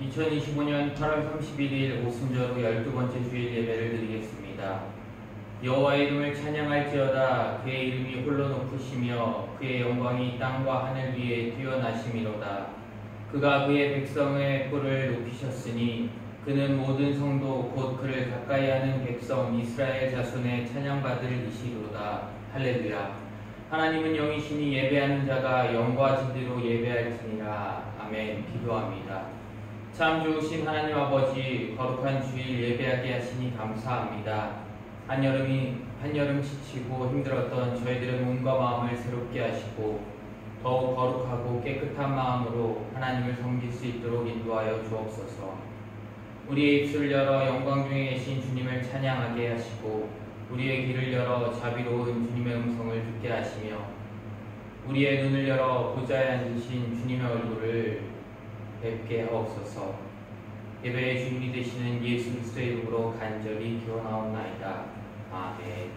2025년 8월 31일 오순절 후 12번째 주일 예배를 드리겠습니다. 여호와의 이름을 찬양할지어다. 그의 이름이 홀로 높으시며 그의 영광이 땅과 하늘 위에 뛰어나심이로다. 그가 그의 백성의 뿔을 높이셨으니 그는 모든 성도 곧 그를 가까이하는 백성 이스라엘 자손의 찬양받을 이시로다. 할렐루야. 하나님은 영이시니 예배하는 자가 영과 진리로 예배할지니라. 아멘. 기도합니다. 참 좋으신 하나님 아버지, 거룩한 주일 예배하게 하시니 감사합니다. 한여름 지치고 힘들었던 저희들의 몸과 마음을 새롭게 하시고 더욱 거룩하고 깨끗한 마음으로 하나님을 섬길 수 있도록 인도하여 주옵소서. 우리의 입술을 열어 영광 중에 계신 주님을 찬양하게 하시고 우리의 귀를 열어 자비로운 주님의 음성을 듣게 하시며 우리의 눈을 열어 보좌에 앉으신 주님의 얼굴을 뵙게 하옵소서. 예배의 주인이 되시는 예수 그리스도의 이름으로 간절히 기원하옵나이다. 아멘.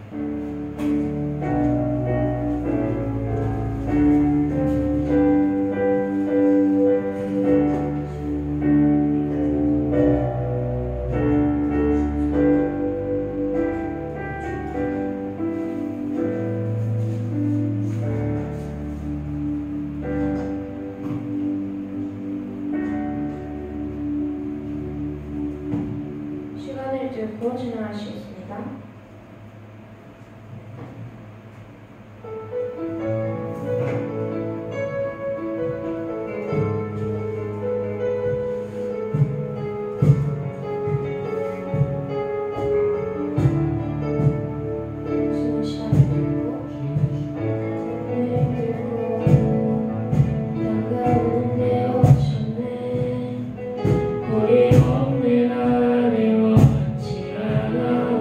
듣고 진행하시겠습니다. 우리 없는 하나님 같지 않아.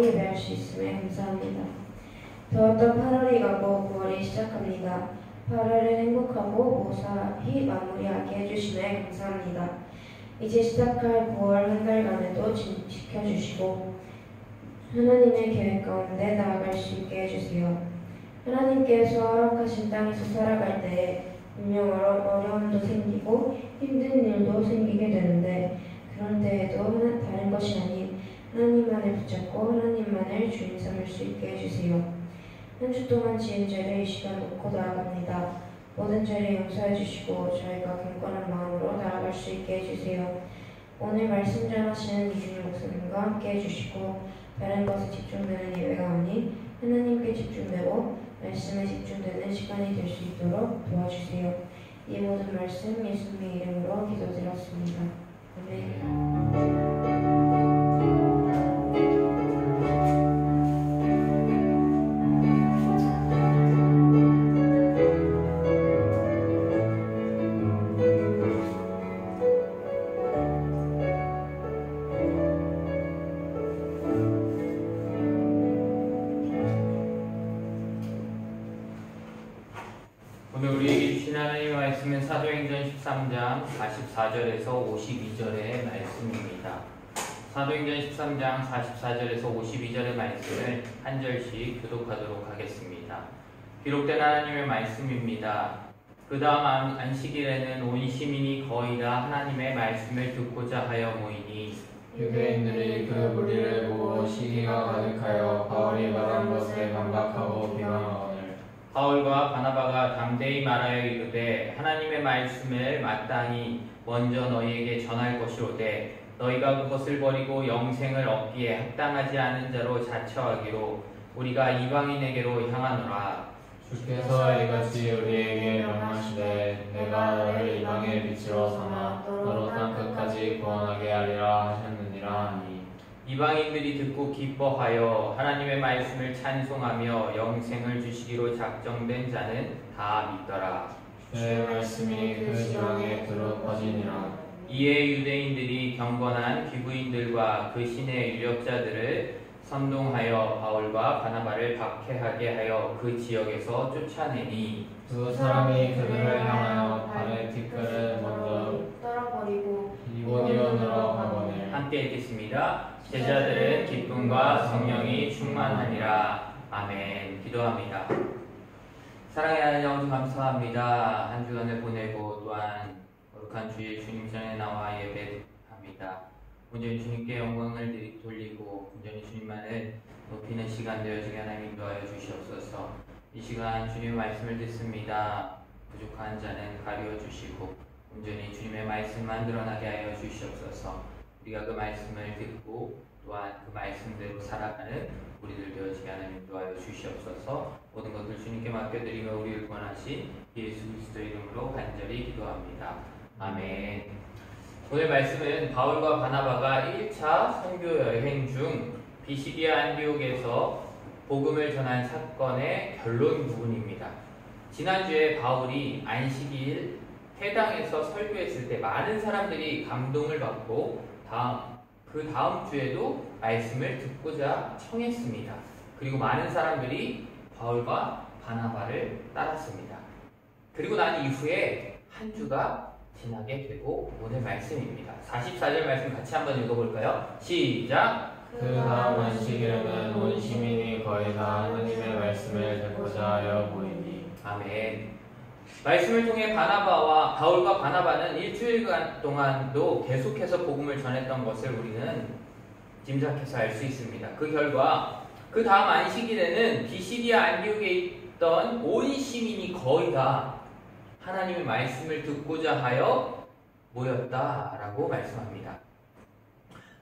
또 예배할 수 있음에 감사합니다. 더웠던 8월이 가고 9월이 시작합니다. 8월을 행복하고 무사히 마무리하게 해주심에 감사합니다. 이제 시작할 9월 한 달간에도 지켜주시고 하나님의 계획 가운데 나아갈 수 있게 해주세요. 하나님께서 허락하신 땅에서 살아갈 때에 분명 어려움도 생기고 힘든 일도 생기게 되는데 그런 때에도 다른 것이 아닌 하나님만을 붙잡고 하나님만을 주인 삼을 수 있게 해주세요. 한 주 동안 지은 죄를 이 시간 놓고 나아갑니다. 모든 죄를 용서해 주시고 저희가 경건한 마음으로 나아갈 수 있게 해주세요. 오늘 말씀 전하시는 이준희 목사님과 함께 해주시고 다른 것에 집중되는 예배가 아닌 하나님께 집중되고 말씀에 집중되는 시간이 될 수 있도록 도와주세요. 이 모든 말씀 예수님의 이름으로 기도드렸습니다. 아멘. 오늘 우리에게 주신 하나님의 말씀은 사도행전 13장 44절에서 52절의 말씀입니다. 사도행전 13장 44절에서 52절의 말씀을 한 절씩 교독하도록 하겠습니다. 기록된 하나님의 말씀입니다. 그 다음 안식일에는 온 시민이 거의 다 하나님의 말씀을 듣고자 하여 모이니 유대인들이 그 무리를 보고 시기가 가득하여 바울이 말한 것에 반박하고 비방하거늘 바울과 바나바가 담대히 말하여 이르되 하나님의 말씀을 마땅히 먼저 너희에게 전할 것이로되 너희가 그것을 버리고 영생을 얻기에 합당하지 않은 자로 자처하기로 우리가 이방인에게로 향하노라. 주께서 이같이 우리에게 명하시되 내가 너를 이방의 빛으로 삼아 너로 땅 끝까지 구원하게 하리라 하셨느니라 하니 이방인들이 듣고 기뻐하여 하나님의 말씀을 찬송하며 영생을 주시기로 작정된 자는 다 믿더라. 주의 말씀이 그 지방에 두루 퍼지니라. 이에 유대인들이 경건한 귀부인들과 그 신의 유력자들을 선동하여 바울과 바나바를 박해하게 하여 그 지역에서 쫓아내니 두 사람이 그들을 향하여 발에 티끌을 먼저 떨어버리고 이고니온으로 가거늘 함께 읽겠습니다. 제자들은 기쁨과 성령이 충만하니라. 아멘. 기도합니다. 사랑의 하나님 아버지 감사합니다. 한 주간을 보내고 또한 거룩한 주의 주님 전에 나와 예배합니다. 온전히 주님께 영광을 돌리고 온전히 주님만을 높이는 시간 되어지게 하나님 인도하여 주시옵소서. 이 시간 주님의 말씀을 듣습니다. 부족한 자는 가려 주시고 온전히 주님의 말씀만 드러나게 하여 주시옵소서. 우리가 그 말씀을 듣고 또한 그 말씀대로 살아가는 우리들 되어지게 하나님 인도하여 주시옵소서. 모든 것을 주님께 맡겨드리며 우리를 구원하신 예수 그리스도의 이름으로 간절히 기도합니다. 아멘. 오늘 말씀은 바울과 바나바가 1차 선교 여행 중 비시디아 안디옥에서 복음을 전한 사건의 결론 부분입니다. 지난주에 바울이 안식일 회당에서 설교했을 때 많은 사람들이 감동을 받고 그 다음 주에도 말씀을 듣고자 청했습니다. 그리고 많은 사람들이 바울과 바나바를 따랐습니다. 그리고 난 이후에 한 주가 지나게 되고 오늘 말씀입니다. 44절 말씀 같이 한번 읽어볼까요? 시작! 그 다음 안식일에는 온 시민이 거의 다 하나님의 말씀을 듣고자 하여 모이니 아멘. 말씀을 통해 바울과 바나바는 일주일간 동안도 계속해서 복음을 전했던 것을 우리는 짐작해서 알 수 있습니다. 그 결과 그 다음 안식일에는 비시디아 안디옥에 있던 온 시민이 거의 다 하나님의 말씀을 듣고자 하여 모였다라고 말씀합니다.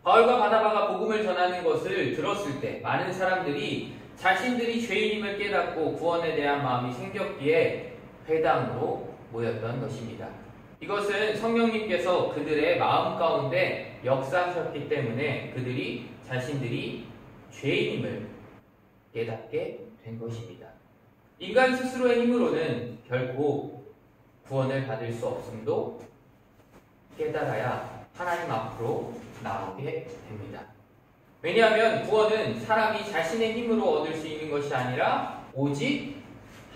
바울과 바나바가 복음을 전하는 것을 들었을 때 많은 사람들이 자신들이 죄인임을 깨닫고 구원에 대한 마음이 생겼기에 회당으로 모였던 것입니다. 이것은 성령님께서 그들의 마음 가운데 역사하셨기 때문에 그들이 자신들이 죄인임을 깨닫게 된 것입니다. 인간 스스로의 힘으로는 결코 구원을 받을 수 없음도 깨달아야 하나님 앞으로 나오게 됩니다. 왜냐하면 구원은 사람이 자신의 힘으로 얻을 수 있는 것이 아니라 오직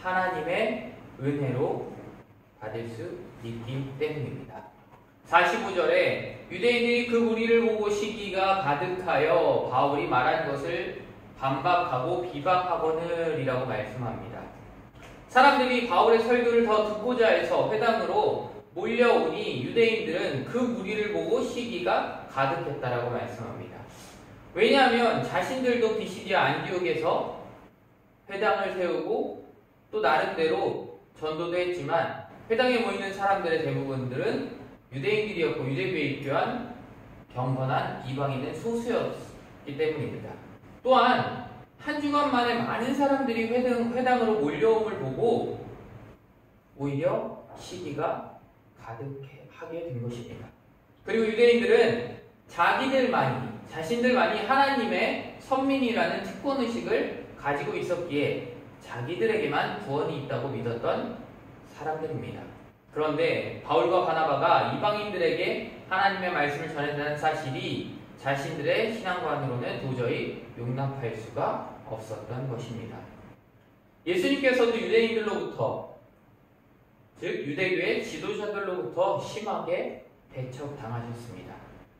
하나님의 은혜로 받을 수 있기 때문입니다. 45절에 유대인들이 그 무리를 보고 시기가 가득하여 바울이 말한 것을 반박하고 비방하거늘이라고 말씀합니다. 사람들이 바울의 설교를 더 듣고자 해서 회당으로 몰려오니 유대인들은 그 무리를 보고 시기가 가득했다라고 말씀합니다. 왜냐하면 자신들도 비시디아 안디옥에서 회당을 세우고 또 나름대로 전도도 했지만 회당에 모이는 사람들의 대부분들은 유대인들이었고 유대교에 입교한 경건한 이방인은 소수였기 때문입니다. 또한 한 주간 만에 많은 사람들이 회당으로 몰려옴을 보고 오히려 시기가 가득하게 된 것입니다. 그리고 유대인들은 자신들만이 하나님의 선민이라는 특권의식을 가지고 있었기에 자기들에게만 구원이 있다고 믿었던 사람들입니다. 그런데 바울과 바나바가 이방인들에게 하나님의 말씀을 전했다는 사실이 자신들의 신앙관으로는 도저히 용납할 수가 없었던 것입니다. 예수님께서도 유대인들로부터, 즉 유대교의 지도자들로부터 심하게 배척당하셨습니다.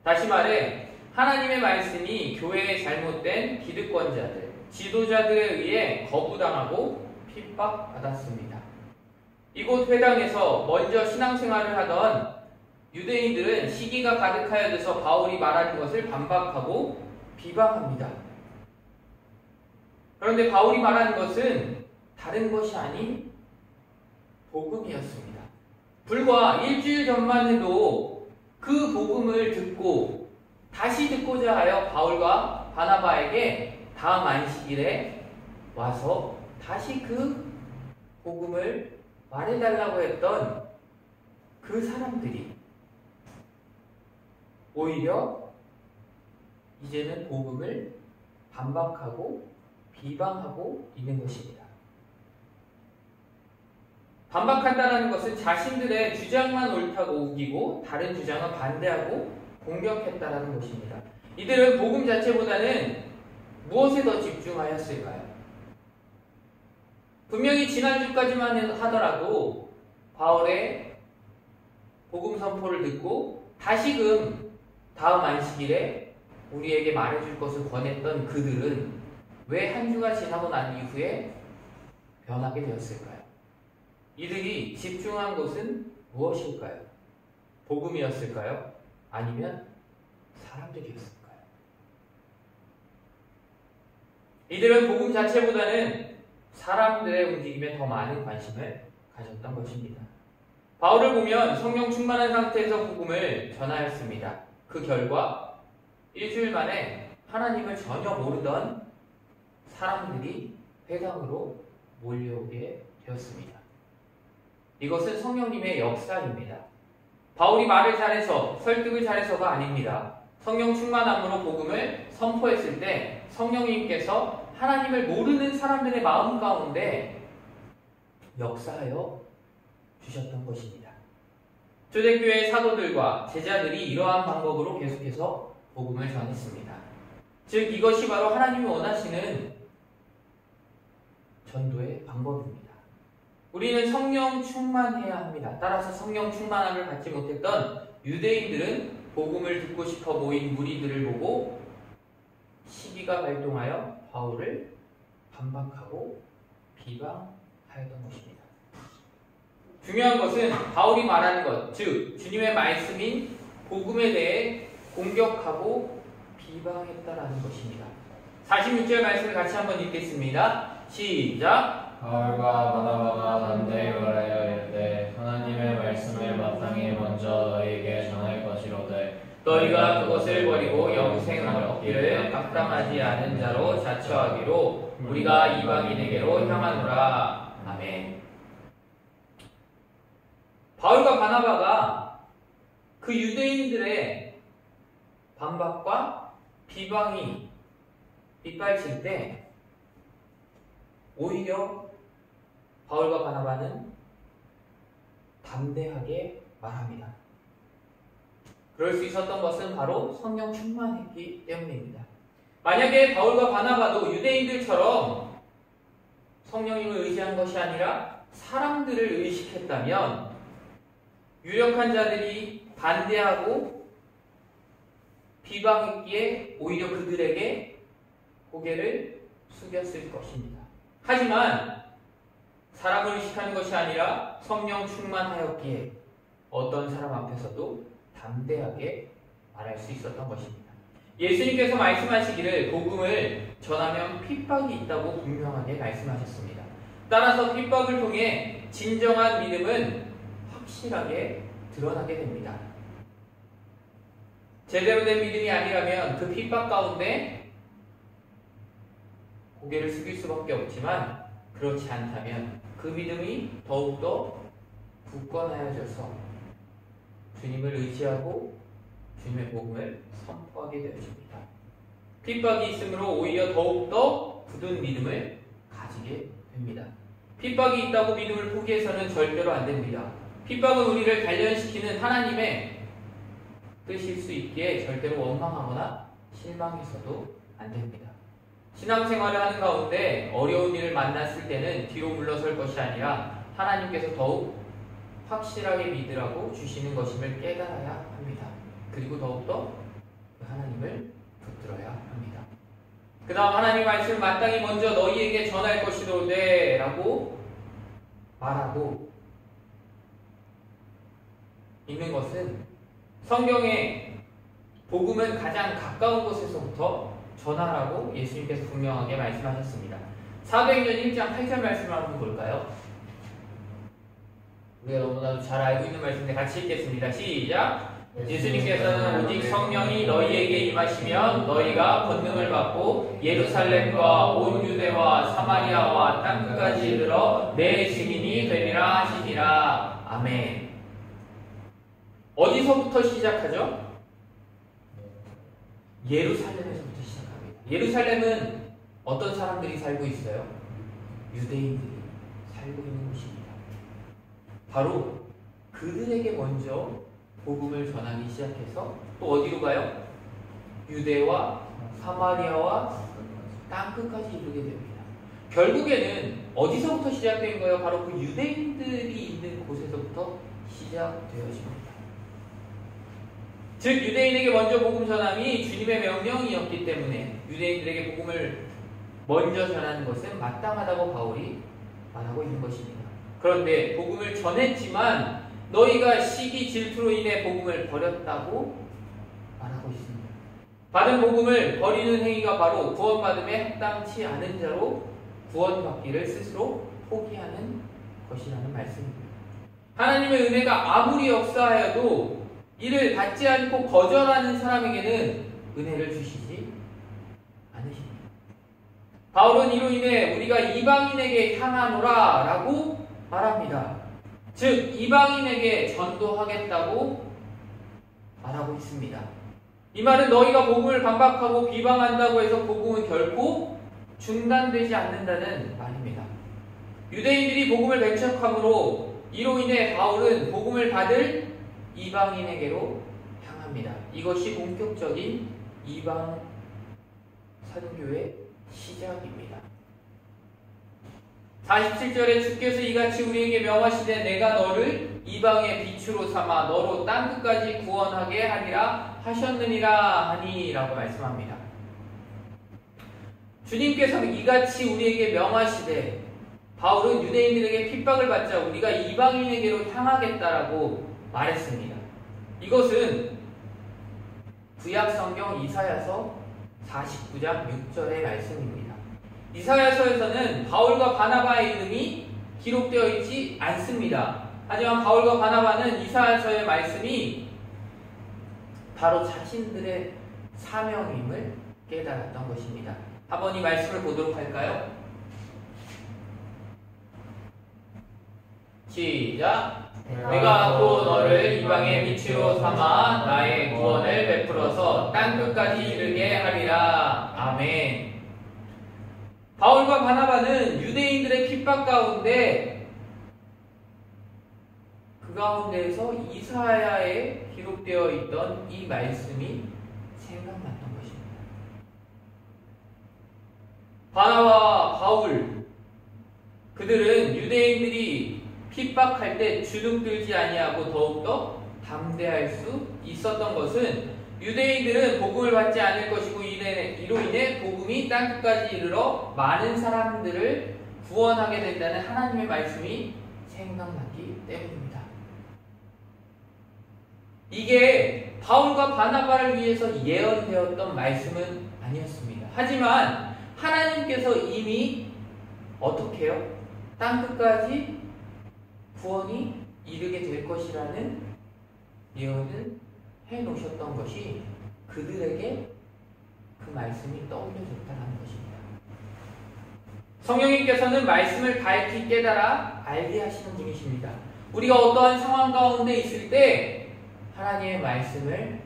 다시 말해 하나님의 말씀이 교회의 잘못된 기득권자들, 지도자들에 의해 거부당하고 핍박받았습니다. 이곳 회당에서 먼저 신앙생활을 하던 유대인들은 시기가 가득하여져서 바울이 말하는 것을 반박하고 비방합니다. 그런데 바울이 말하는 것은 다른 것이 아닌 복음이었습니다. 불과 일주일 전만 해도 그 복음을 듣고 다시 듣고자 하여 바울과 바나바에게 다음 안식일에 와서 다시 그 복음을 말해달라고 했던 그 사람들이 오히려 이제는 복음을 반박하고 비방하고 있는 것입니다. 반박한다는 것은 자신들의 주장만 옳다고 우기고 다른 주장은 반대하고 공격했다는 것입니다. 이들은 복음 자체보다는 무엇에 더 집중하였을까요? 분명히 지난주까지만 하더라도 바울의 복음 선포를 듣고 다시금 다음 안식일에 우리에게 말해줄 것을 권했던 그들은 왜 한 주가 지나고 난 이후에 변하게 되었을까요? 이들이 집중한 것은 무엇일까요? 복음이었을까요? 아니면 사람들이었을까요? 이들은 복음 자체보다는 사람들의 움직임에 더 많은 관심을 가졌던 것입니다. 바울을 보면 성령 충만한 상태에서 복음을 전하였습니다. 그 결과 일주일 만에 하나님을 전혀 모르던 사람들이 회당으로 몰려오게 되었습니다. 이것은 성령님의 역사입니다. 바울이 말을 잘해서 설득을 잘해서가 아닙니다. 성령 충만함으로 복음을 선포했을 때 성령님께서 하나님을 모르는 사람들의 마음 가운데 역사하여 주셨던 것입니다. 초대교회의 사도들과 제자들이 이러한 방법으로 계속해서 복음을 전했습니다. 즉 이것이 바로 하나님이 원하시는 전도의 방법입니다. 우리는 성령 충만해야 합니다. 따라서 성령 충만함을 받지 못했던 유대인들은 복음을 듣고 싶어 모인 무리들을 보고 시기가 발동하여 바울을 반박하고 비방하였던 것입니다. 중요한 것은 바울이 말하는 것, 즉 주님의 말씀인 복음에 대해 공격하고 비방했다라는 것입니다. 46절 말씀을 같이 한번 읽겠습니다. 시작! 바울과 바나바가 담대히 말하여 이르되 하나님의 말씀을 마땅히 먼저 너희에게 전할 것이로되 너희가 그것을 버리고 영생을 얻기를 합당하지 않은 자로 자처하기로 우리가 이방인에게로 향하노라. 아멘. 바울과 바나바가 그 유대인들의 반박과 비방이 빗발칠 때 오히려 바울과 바나바는 담대하게 말합니다. 그럴 수 있었던 것은 바로 성령 충만했기 때문입니다. 만약에 바울과 바나바도 유대인들처럼 성령님을 의지한 것이 아니라 사람들을 의식했다면 유력한 자들이 반대하고 비방했기에 오히려 그들에게 고개를 숙였을 것입니다. 하지만 사람을 의식하는 것이 아니라 성령 충만하였기에 어떤 사람 앞에서도 담대하게 말할 수 있었던 것입니다. 예수님께서 말씀하시기를 복음을 전하면 핍박이 있다고 분명하게 말씀하셨습니다. 따라서 핍박을 통해 진정한 믿음은 확실하게 드러나게 됩니다. 제대로 된 믿음이 아니라면 그 핍박 가운데 고개를 숙일 수밖에 없지만 그렇지 않다면 그 믿음이 더욱더 굳건하여져서 주님을 의지하고 주님의 복음을 선포하게 되어집니다. 핍박이 있으므로 오히려 더욱더 굳은 믿음을 가지게 됩니다. 핍박이 있다고 믿음을 포기해서는 절대로 안 됩니다. 핍박은 우리를 단련시키는 하나님의 뜻일 수 있기에 절대로 원망하거나 실망해서도 안 됩니다. 신앙생활을 하는 가운데 어려운 일을 만났을 때는 뒤로 물러설 것이 아니라 하나님께서 더욱 확실하게 믿으라고 주시는 것임을 깨달아야 합니다. 그리고 더욱더 하나님을 붙들어야 합니다. 그 다음 하나님 말씀을 마땅히 먼저 너희에게 전할 것이로되 라고 말하고 있는 것은 성경의 복음은 가장 가까운 곳에서부터 전하라고 예수님께서 분명하게 말씀하셨습니다. 사도행전 1장 8절 말씀을 한번 볼까요? 우리가 너무나도 잘 알고 있는 말씀인데 같이 읽겠습니다. 시작! 예수님께서는 오직 성령이 너희에게 임하시면 너희가 권능을 받고 예루살렘과 온 유대와 사마리아와 땅끝까지 이르러 내 증인이 되리라 하시니라. 아멘. 어디서부터 시작하죠? 예루살렘에서부터 시작합니다. 예루살렘은 어떤 사람들이 살고 있어요? 유대인들이 살고 있는 곳입니다. 바로 그들에게 먼저 복음을 전하기 시작해서 또 어디로 가요? 유대와 사마리아와 땅끝까지 이르게 됩니다. 결국에는 어디서부터 시작된 거예요? 바로 그 유대인들이 있는 곳에서부터 시작되어집니다. 즉 유대인에게 먼저 복음 전함이 주님의 명령이었기 때문에 유대인들에게 복음을 먼저 전하는 것은 마땅하다고 바울이 말하고 있는 것입니다. 그런데 복음을 전했지만 너희가 시기 질투로 인해 복음을 버렸다고 말하고 있습니다. 받은 복음을 버리는 행위가 바로 구원받음에 합당치 않은 자로 구원받기를 스스로 포기하는 것이라는 말씀입니다. 하나님의 은혜가 아무리 역사하여도 이를 받지 않고 거절하는 사람에게는 은혜를 주시지 않으십니다. 바울은 이로 인해 우리가 이방인에게 향하노라 라고 말합니다. 즉 이방인에게 전도하겠다고 말하고 있습니다. 이 말은 너희가 복음을 반박하고 비방한다고 해서 복음은 결코 중단되지 않는다는 말입니다. 유대인들이 복음을 배척함으로 이로 인해 바울은 복음을 받을 이방인에게로 향합니다. 이것이 본격적인 이방 선교의 시작입니다. 47절에 주께서 이같이 우리에게 명하시되 내가 너를 이방의 빛으로 삼아 너로 땅끝까지 구원하게 하리라 하셨느니라 하니 라고 말씀합니다. 주님께서는 이같이 우리에게 명하시되 바울은 유대인들에게 핍박을 받자 우리가 이방인에게로 향하겠다라고 말했습니다. 이것은 구약성경 이사야서 49장 6절의 말씀입니다. 이사야서에서는 바울과 바나바의 이름이 기록되어 있지 않습니다. 하지만 바울과 바나바는 이사야서의 말씀이 바로 자신들의 사명임을 깨달았던 것입니다. 한번 이 말씀을 보도록 할까요? 시작! 내가 또 너를 이방의 빛으로 삼아 나의 구원을 베풀어서 땅끝까지 이르게 하리라. 아멘. 바울과 바나바는 유대인들의 핍박 가운데 그 가운데에서 이사야에 기록되어 있던 이 말씀이 생각났던 것입니다. 바나바와 바울 그들은 유대인들이 핍박할 때 주눅들지 아니하고 더욱더 담대할 수 있었던 것은 유대인들은 복음을 받지 않을 것이고 이로 인해 복음이 땅끝까지 이르러 많은 사람들을 구원하게 된다는 하나님의 말씀이 생각나기 때문입니다. 이게 바울과 바나바를 위해서 예언되었던 말씀은 아니었습니다. 하지만 하나님께서 이미 어떻게 해요? 땅끝까지 구원이 이르게 될 것이라는 예언을 해놓으셨던 것이 그들에게 그 말씀이 떠올려졌다는 것입니다. 성령님께서는 말씀을 밝히 깨달아 알게 하시는 분이십니다. 우리가 어떠한 상황 가운데 있을 때 하나님의 말씀을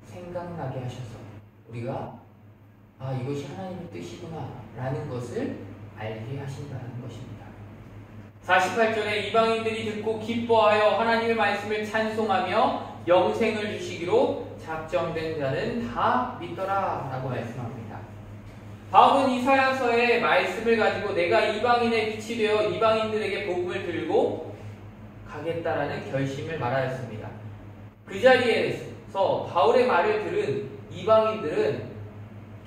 생각나게 하셔서 우리가 이것이 하나님의 뜻이구나 라는 것을 알게 하신다는 것입니다. 48절에 이방인들이 듣고 기뻐하여 하나님의 말씀을 찬송하며 영생을 주시기로 작정된 자는 다 믿더라 라고 말씀합니다. 바울은 이사야서의 말씀을 가지고 내가 이방인의 빛이 되어 이방인들에게 복음을 들고 가겠다라는 결심을 말하였습니다. 그 자리에서 바울의 말을 들은 이방인들은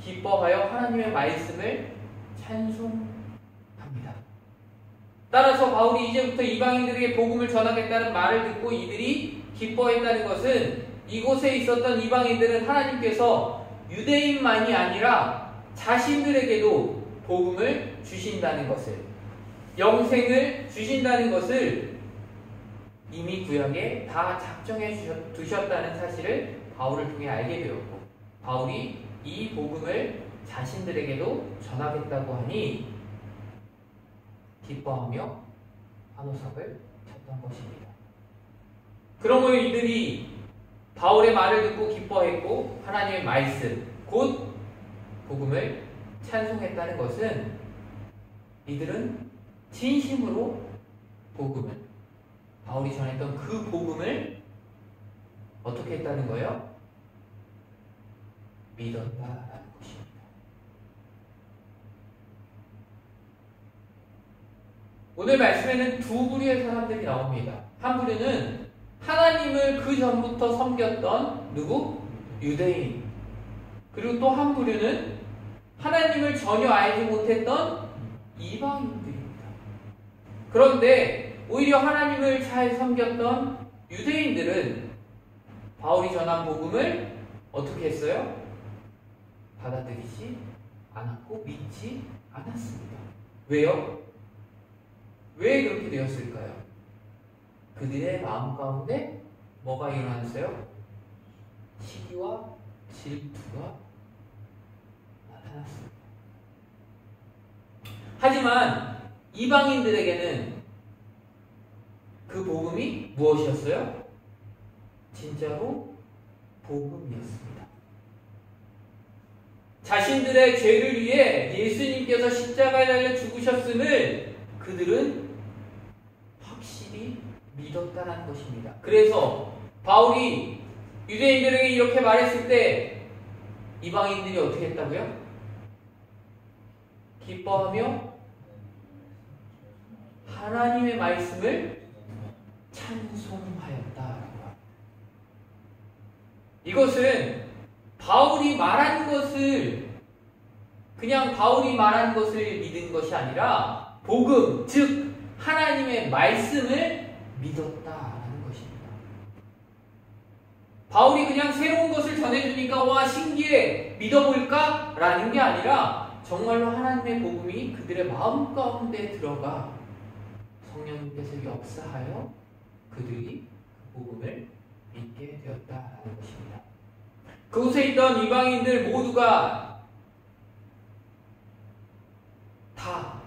기뻐하여 하나님의 말씀을 찬송합니다. 따라서 바울이 이제부터 이방인들에게 복음을 전하겠다는 말을 듣고 이들이 기뻐했다는 것은 이곳에 있었던 이방인들은 하나님께서 유대인만이 아니라 자신들에게도 복음을 주신다는 것을, 영생을 주신다는 것을 이미 구약에 다 작정해 두셨다는 사실을 바울을 통해 알게 되었고, 바울이 이 복음을 자신들에게도 전하겠다고 하니 기뻐하며 한호석을 쳤던 것입니다. 그러므로 이들이 바울의 말을 듣고 기뻐했고 하나님의 말씀, 곧 복음을 찬송했다는 것은 이들은 진심으로 복음을, 바울이 전했던 그 복음을 어떻게 했다는 거예요? 믿었다라는 것입니다. 오늘 말씀에는 두 부류의 사람들이 나옵니다. 한 부류는 하나님을 그 전부터 섬겼던 누구? 유대인. 그리고 또 한 부류는 하나님을 전혀 알지 못했던 이방인들입니다. 그런데 오히려 하나님을 잘 섬겼던 유대인들은 바울이 전한 복음을 어떻게 했어요? 받아들이지 않았고 믿지 않았습니다. 왜요? 왜 그렇게 되었을까요? 그들의 마음 가운데 뭐가 일어났어요? 시기와 질투가 나타났습니다. 하지만 이방인들에게는 그 복음이 무엇이었어요? 진짜로 복음이었습니다. 자신들의 죄를 위해 예수님께서 십자가에 달려 죽으셨음을 그들은 확실히 믿었다는 것입니다. 그래서 바울이 유대인들에게 이렇게 말했을 때 이방인들이 어떻게 했다고요? 기뻐하며 하나님의 말씀을 찬송하였다. 이것은 바울이 말한 것을, 그냥 바울이 말한 것을 믿은 것이 아니라 복음, 즉 하나님의 말씀을 믿었다라는 것입니다. 바울이 그냥 새로운 것을 전해주니까 와 신기해 믿어볼까? 라는 게 아니라 정말로 하나님의 복음이 그들의 마음 가운데 들어가 성령님께서 역사하여 그들이 그 복음을 믿게 되었다라는 것입니다. 그곳에 있던 이방인들 모두가 다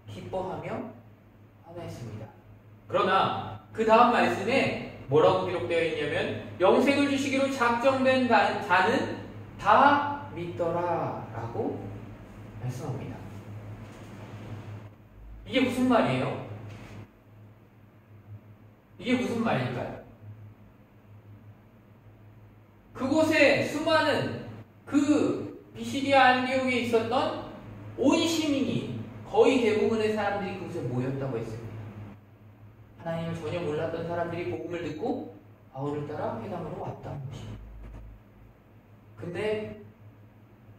기뻐하며 환호했습니다. 그러나 그 다음 말씀에 뭐라고 기록되어 있냐면 영생을 주시기로 작정된 자는 다 믿더라 라고 말씀합니다. 이게 무슨 말이에요? 이게 무슨 말일까요? 그곳에 수많은 그 비시디아 안디옥에 있었던 온 시민이 거의 대부분의 사람들이 그곳에 모였다고 했습니다. 하나님을 전혀 몰랐던 사람들이 복음을 듣고 바울을 따라 회당으로 왔다는 것입니다. 근데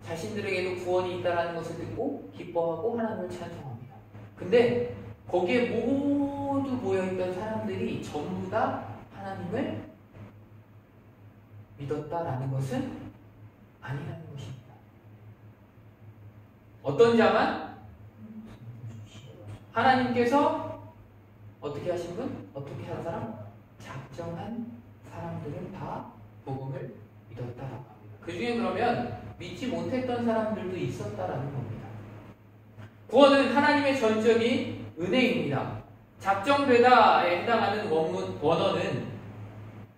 자신들에게도 구원이 있다는 것을 듣고 기뻐하고 하나님을 찬송합니다. 근데 거기에 모두 모여있던 사람들이 전부 다 하나님을 믿었다라는 것은 아니라는 것입니다. 어떤 자만 하나님께서 어떻게 하신 분? 어떻게 한 사람? 작정한 사람들은 다 복음을 믿었다라고 합니다. 그 중에 그러면 믿지 못했던 사람들도 있었다라는 겁니다. 구원은 하나님의 전적인 은혜입니다. 작정되다에 해당하는 원어는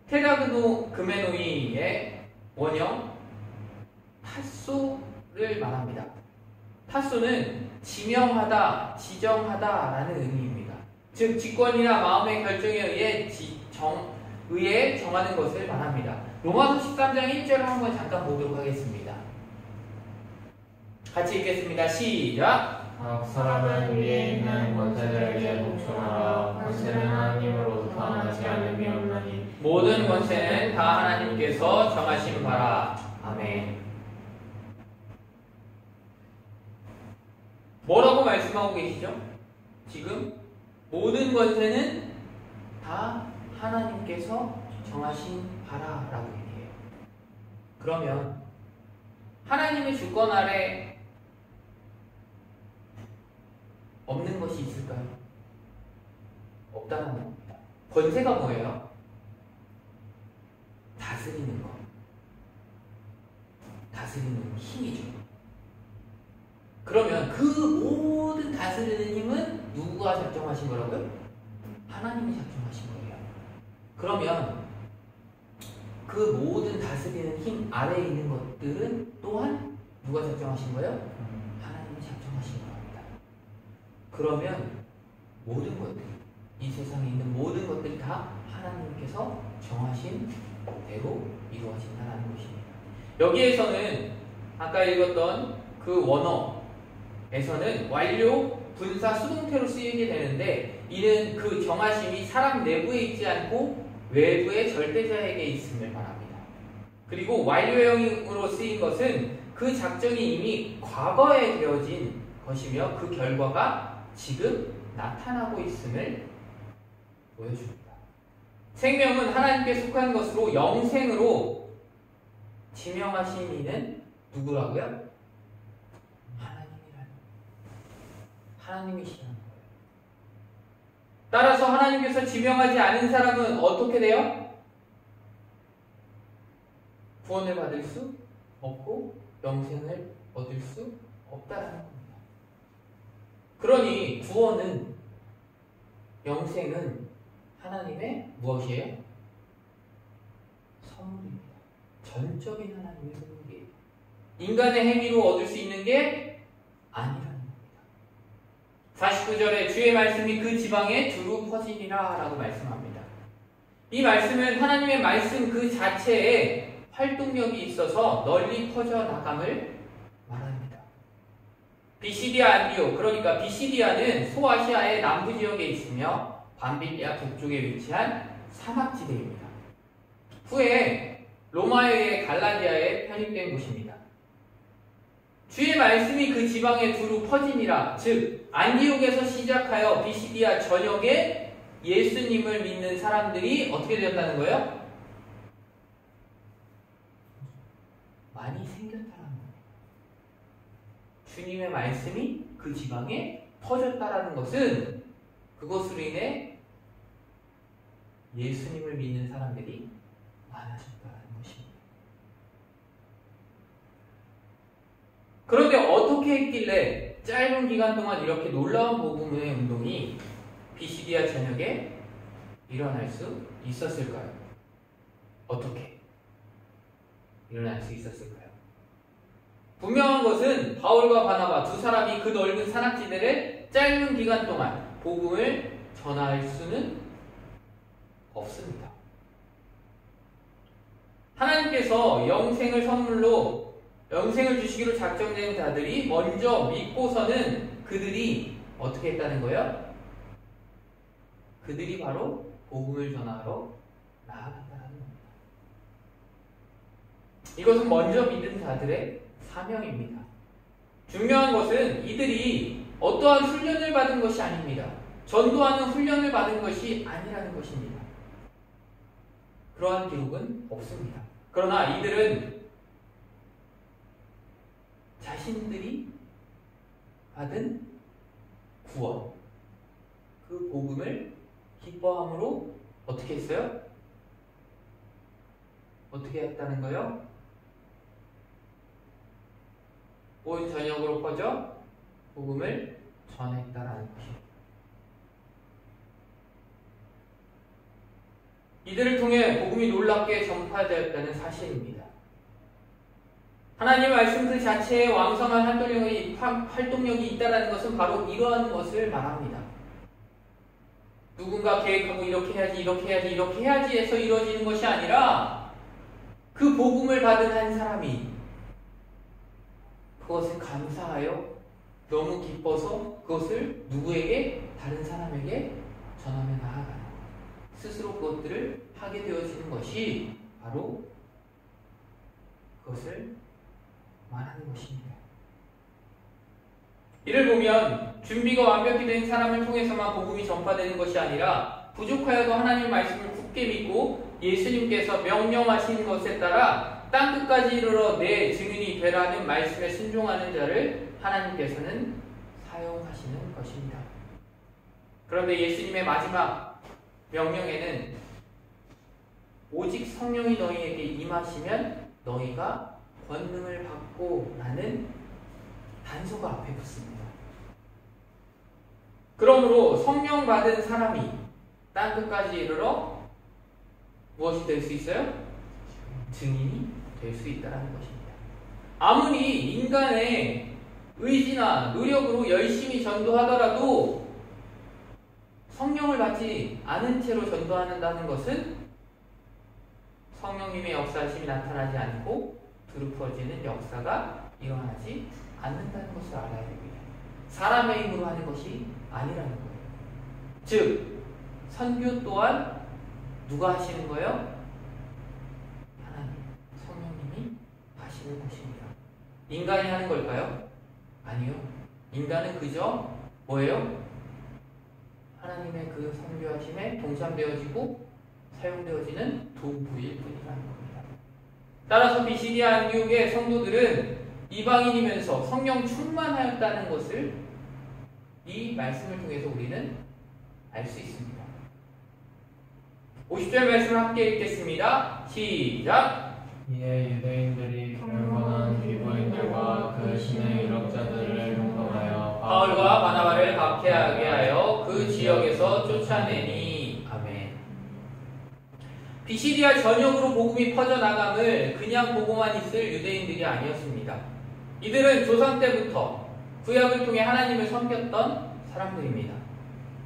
테다그노 그메노이의 원형 타소를 말합니다. 타소는 지명하다, 지정하다라는 의미입니다. 즉 직권이나 마음의 결정에 의해 정하는 것을 말합니다. 로마서 13장 1절을 한번 잠깐 보도록 하겠습니다. 같이 읽겠습니다. 시작! 각 사람은 위에 있는 권세들에게 복종하라. 권세는 하나님으로부터 나지 않음이 없나니 모든 권세는 다 하나님께서 정하신 바라. 아멘. 뭐라고 말씀하고 계시죠? 지금 모든 권세는 다 하나님께서 정하신 바라라고 얘기해요. 그러면 하나님의 주권 아래 없는 것이 있을까요? 없다는 겁니다. 권세가 뭐예요? 다스리는 것. 다스리는 힘이죠. 그러면 그 모든 다스리는 힘은 누구가 작정하신 거라고요? 하나님이 작정하신 거예요. 그러면 그 모든 다스리는 힘 아래에 있는 것들은 또한 누가 작정하신 거예요? 하나님이 작정하신 겁니다. 그러면 모든 것들, 이 세상에 있는 모든 것들이 다 하나님께서 정하신 대로 이루어진다는 것입니다. 여기에서는 아까 읽었던 그 원어에서는 완료, 분사, 수동태로 쓰이게 되는데 이는 그 정하심이 사람 내부에 있지 않고 외부의 절대자에게 있음을 말합니다. 그리고 완료형으로 쓰인 것은 그 작정이 이미 과거에 되어진 것이며 그 결과가 지금 나타나고 있음을 보여줍니다. 생명은 하나님께 속한 것으로 영생으로 지명하신 이는 누구라고요? 하나님이시라는 거예요. 따라서 하나님께서 지명하지 않은 사람은 어떻게 돼요? 구원을 받을 수 없고 영생을 얻을 수 없다라는 겁니다. 그러니 구원은, 영생은 하나님의 무엇이에요? 선물입니다. 전적인 하나님의 선물이에요. 인간의 행위로 얻을 수 있는 게 아니라는 겁니다. 49절에 주의 말씀이 그 지방에 두루 퍼지니라 라고 말씀합니다. 이 말씀은 하나님의 말씀 그 자체에 활동력이 있어서 널리 퍼져나감을 말합니다. 비시디아 안디옥, 그러니까 비시디아는 소아시아의 남부 지역에 있으며 밤빌리아 북쪽에 위치한 사막지대입니다. 후에 로마에 의해 갈라디아에 편입된 곳입니다. 주의 말씀이 그 지방에 두루 퍼지니라, 즉 안디옥에서 시작하여 비시디아 전역에 예수님을 믿는 사람들이 어떻게 되었다는 거예요? 많이 생겼다는 거예요. 주님의 말씀이 그 지방에 퍼졌다라는 것은 그것으로 인해 예수님을 믿는 사람들이 많아졌다는 것입니다. 그런데 어떻게 했길래 짧은 기간 동안 이렇게 놀라운 복음의 운동이 비시디아 전역에 일어날 수 있었을까요? 어떻게 일어날 수 있었을까요? 분명한 것은 바울과 바나바 두 사람이 그 넓은 산악지대를 짧은 기간 동안 복음을 전할 수는 없습니다. 하나님께서 영생을 선물로 영생을 주시기로 작정된 자들이 먼저 믿고서는 그들이 어떻게 했다는 거예요? 그들이 바로 복음을 전하러 나아간다는 겁니다. 이것은 먼저 믿은 자들의 사명입니다. 중요한 것은 이들이 어떠한 훈련을 받은 것이 아닙니다. 전도하는 훈련을 받은 것이 아니라는 것입니다. 그러한 기록은 없습니다. 그러나 이들은 자신들이 받은 구원, 그 복음을 기뻐함으로 어떻게 했어요? 어떻게 했다는 거예요? 온 전역으로 퍼져 복음을 전했다라는 것입니다. 이들을 통해 복음이 놀랍게 전파되었다는 사실입니다. 하나님의 말씀 그 자체에 왕성한 활동력이 있다는 것은 바로 이러한 것을 말합니다. 누군가 계획하고 이렇게 해야지, 이렇게 해야지, 이렇게 해야지 해서 이루어지는 것이 아니라 그 복음을 받은 한 사람이 그것을 감사하여 너무 기뻐서 그것을 누구에게? 다른 사람에게 전하며 나아가는 스스로 그것들을 하게 되어지는 것이 바로 그것을 말하는 것입니다. 이를 보면 준비가 완벽히 된 사람을 통해서만 복음이 전파되는 것이 아니라 부족하여도 하나님의 말씀을 굳게 믿고 예수님께서 명령하신 것에 따라 땅끝까지 이르러 내 증인이 되라는 말씀에 순종하는 자를 하나님께서는 사용하시는 것입니다. 그런데 예수님의 마지막 명령에는 오직 성령이 너희에게 임하시면 너희가 권능을 받고 라는 단서가 앞에 붙습니다. 그러므로 성령 받은 사람이 땅끝까지 이르러 무엇이 될 수 있어요? 증인이 될 수 있다는 것입니다. 아무리 인간의 의지나 노력으로 열심히 전도하더라도 성령을 받지 않은 채로 전도한다는 것은 성령님의 역사심이 나타나지 않고 두루퍼지는 역사가 일어나지 않는다는 것을 알아야 됩니다. 사람의 힘으로 하는 것이 아니라는 거예요. 즉 선교 또한 누가 하시는 거예요? 하나님, 성령님이 하시는 것입니다. 인간이 하는 걸까요? 아니요. 인간은 그저 뭐예요? 하나님의 그 선교하심에 동참되어지고 사용되어지는 도구일 뿐이라는 겁니다. 따라서 비시디아 안디옥의 성도들은 이방인이면서 성령 충만하였다는 것을 이 말씀을 통해서 우리는 알 수 있습니다. 50절 말씀을 함께 읽겠습니다. 시작! 이에 유대인들이 경건한 귀부인들과 그 신의 유력자들을 형통하여 바울과 바나바를 박해하게 하여 그 지역에서 쫓아내니. 아멘. 비시디아 전역으로 복음이 퍼져나감을 그냥 보고만 있을 유대인들이 아니었습니다. 이들은 조상 때부터 구약을 통해 하나님을 섬겼던 사람들입니다.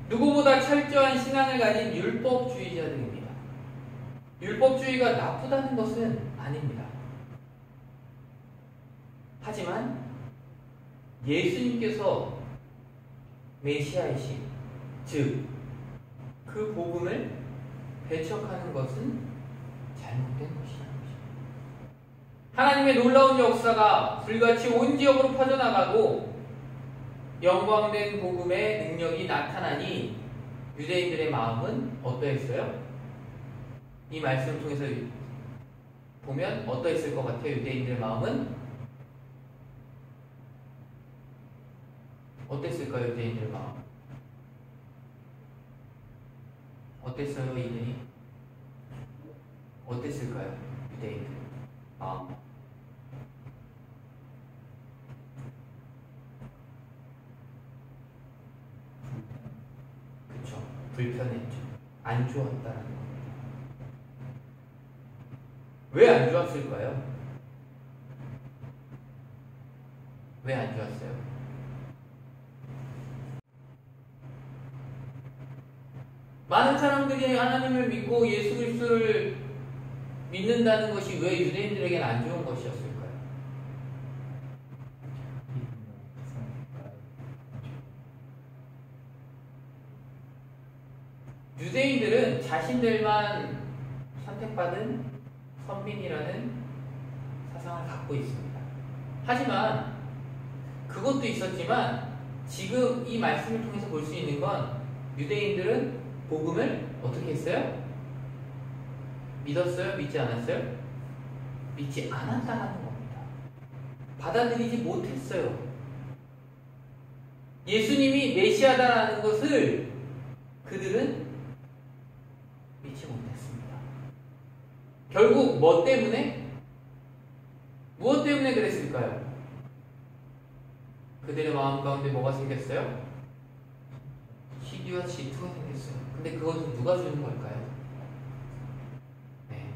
누구보다 철저한 신앙을 가진 율법주의자들입니다. 율법주의가 나쁘다는 것은 아닙니다. 하지만 예수님께서 메시아이신, 즉 그 복음을 배척하는 것은 잘못된 것이라는 것입니다. 하나님의 놀라운 역사가 불같이 온 지역으로 퍼져나가고 영광된 복음의 능력이 나타나니 유대인들의 마음은 어떠했어요? 이 말씀을 통해서 보면 어떠했을 것 같아요? 유대인들의 마음은 어땠을까요? 유대인들의 마음 어땠어요? 이들이 어땠을까요? 유대인들 마음 그쵸, 불편했죠. 안 좋았다는 겁니다. 왜 안 좋았을까요? 왜 안 좋았어요? 많은 사람들이 하나님을 믿고 예수 그리스도를 믿는다는 것이 왜 유대인들에게는 안 좋은 것이었을까요? 유대인들은 자신들만 선택받은 선민이라는 사상을 갖고 있습니다. 하지만 그것도 있었지만 지금 이 말씀을 통해서 볼 수 있는 건 유대인들은 복음을 어떻게 했어요? 믿었어요? 믿지 않았어요? 믿지 않았다는 겁니다. 받아들이지 못했어요. 예수님이 메시아다라는 것을 그들은 믿지 못했습니다. 결국 뭐 때문에? 무엇 때문에 그랬을까요? 그들의 마음 가운데 뭐가 생겼어요? 시기와 질투가 생겼어요. 근데 그것은 누가 주는 걸까요? 네.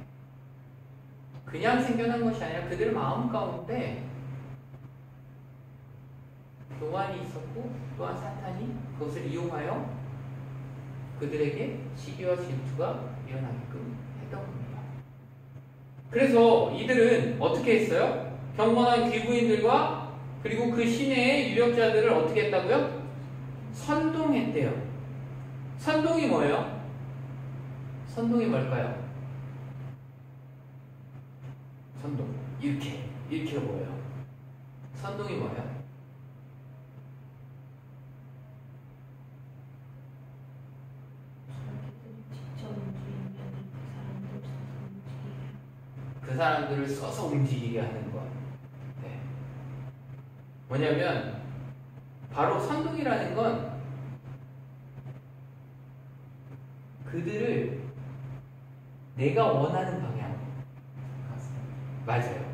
그냥 생겨난 것이 아니라 그들의 마음 가운데 교만이 있었고 또한 사탄이 그것을 이용하여 그들에게 시기와 질투가 일어나게끔 했던 겁니다. 그래서 이들은 어떻게 했어요? 경건한 귀부인들과 그리고 그 시내의 유력자들을 어떻게 했다고요? 선동했대요. 선동이 뭐예요? 선동이 뭘까요? 선동. 이렇게가 뭐예요? 선동이 뭐예요? 그 사람들을 써서 움직이게 하는 것. 네. 뭐냐면 바로 선동이라는 건 그들을 내가 원하는 방향. 맞아요.